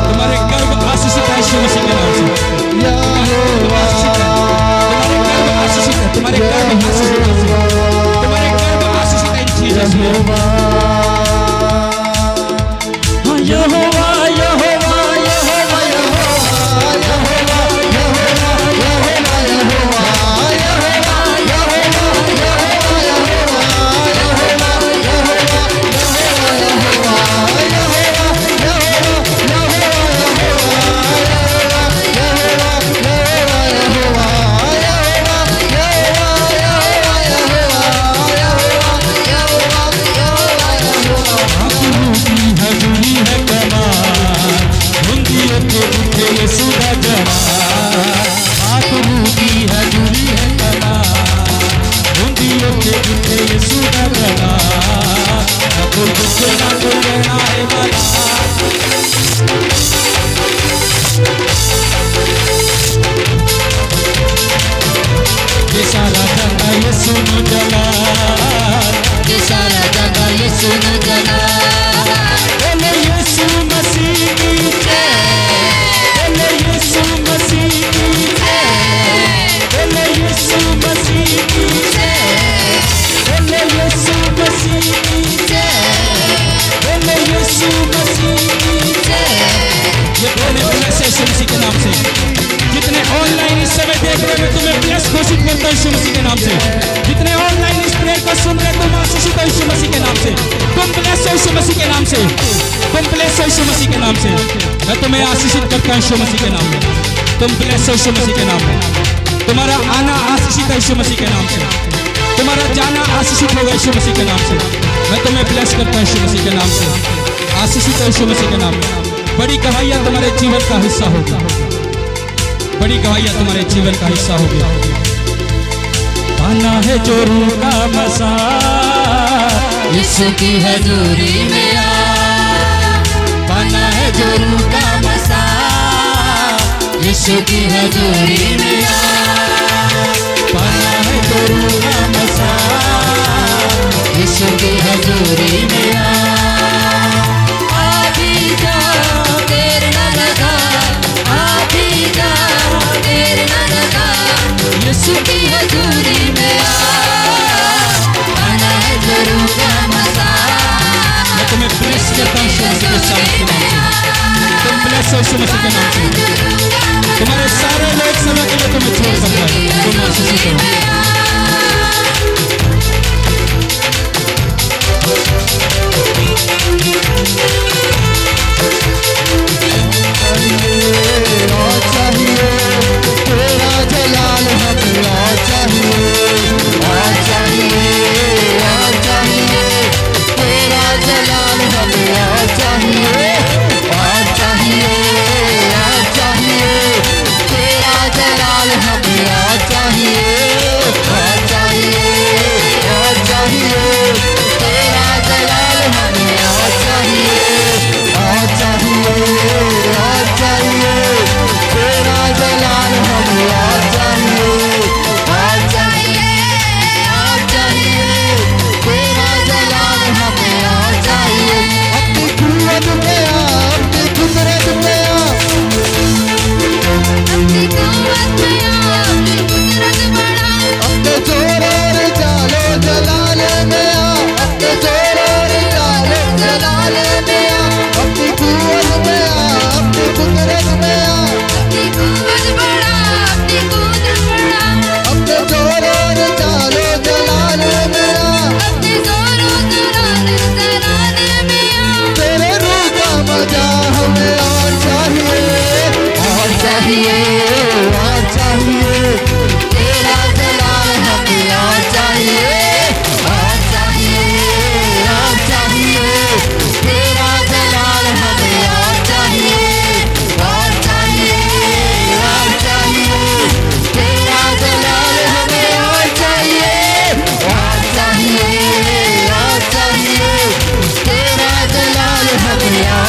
तुम्हारे गर्भ आशीषित है यीशु मसीह के नाम से। तुम्हारे गर्भ आशीषित है, तुम्हारे गर्भ आशीषित है, तुम्हारे गर्भ आशीषित है इन जीसस में। यहोवा यहोवा यहोवा यीशु मसीह के नाम से। जितने ऑनलाइन इस प्रेयर को सुन रहे तुम आशीषित हो यीशु मसीह के नाम से। तुम ब्लेस हो यीशु मसीह के नाम से। तुम ब्लेस हो यीशु मसीह के नाम से। मैं तुम्हें आशीषित करता हूं यीशु मसीह के नाम में। तुम ब्लेस हो यीशु मसीह के नाम में। तुम्हारा आना आशीषित है यीशु मसीह के नाम से। तुम्हारा जाना आशीषित होगा यीशु मसीह के नाम से। मैं तुम्हें ब्लेस करता हूं यीशु मसीह के नाम से। आशीषित है यीशु मसीह के नाम में। बड़ी गवाहियां तुम्हारे जीवन का हिस्सा होगी। बड़ी गवाहियां तुम्हारे जीवन का हिस्सा होगी। पाना है जो रूह का मसा यीशु की हजूरी में आ। पाना है जो रूह का मसा यीशु की हजूरी में आ। पाना है जो रूह का मसा यीशु की हजूरी में आ। आभी जाओ देर न लगा, आभी जाओ देर न लगा, यीशु की हजूरी में आ। पाना है जो रूह का मसा। मैं तुम्हें ब्लेस करता हूं यीशु के नाम से। तुम ब्लेस हो यीशु मसीह के नाम से। तुम्हारे सारे लोग समय के लिए तुम्हें छोड़ सकता है। तुम आशीषित हो।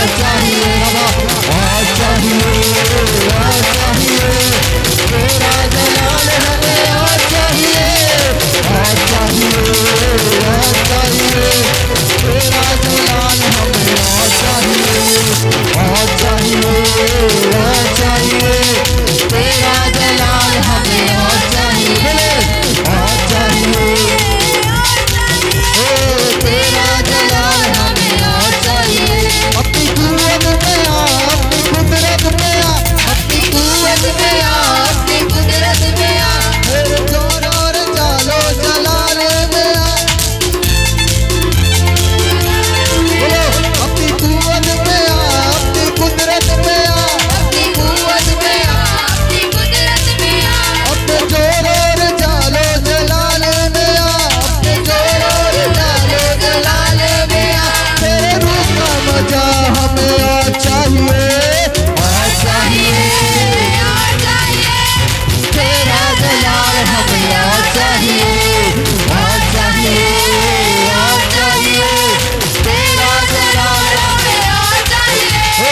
और चाहिए, और चाहिए, और चाहिए, तेरा जलाल हमें और चाहिए, और चाहिए, और चाहिए, तेरा जलाल हमें और चाहिए, और चाहिए, और चाहिए, तेरा जलाल हमें और चाहिए, और चाहिए, तेरा जलाल हमें और चाहिए। अपनी कुव्वत में आ, अपनी कुदरत में आ, अपनी कुव्वत में आ, अपनी कुदरत में आ, तेरे जोर और जालो जलाल में आ। बोलो अपनी कुव्वत में आ, अपनी कुदरत में आ, अपनी कुव्वत में आ, अपनी कुदरत में आ, अपने जोर और जालो जलाल में आ, अपने जोर और जालो जलाल में आ। तेरे रूह का मजा हमें और चाहिए, और चाहिए, और चाहिए, तेरा जलाल हमें और चाहिए, और चाहिए, और चाहिए, तेरा जलाल हमें और चाहिए, और चाहिए,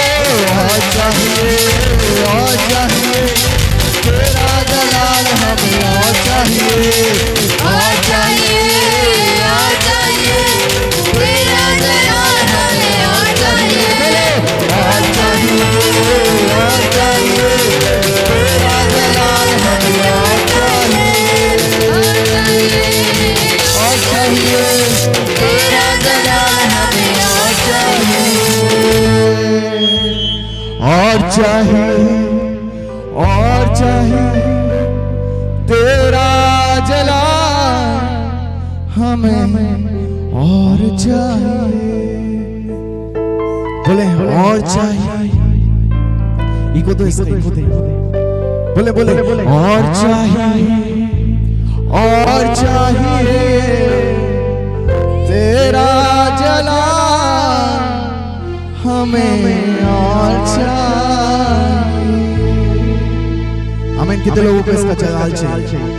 और चाहिए, तेरा जलाल हमें और चाहिए, और चाहिए, और चाहिए, तेरा जलाल हमें और चाहिए, और चाहिए, और चाहिए, तेरा जलाल हमें और चाहिए, और चाहिए, तेरा जलाल हमें और चाहिए, और चाहिए, और चाहिए, तेरा जलाल हमें और चाहिए। बोले और चाहिए, इको दो, इसको इको दे। बोले बोले और चाहिए, और चाहिए, तेरा जलाल हमें और चाहिए। हमें कितने लोगों को इसका जलाल चाहिए?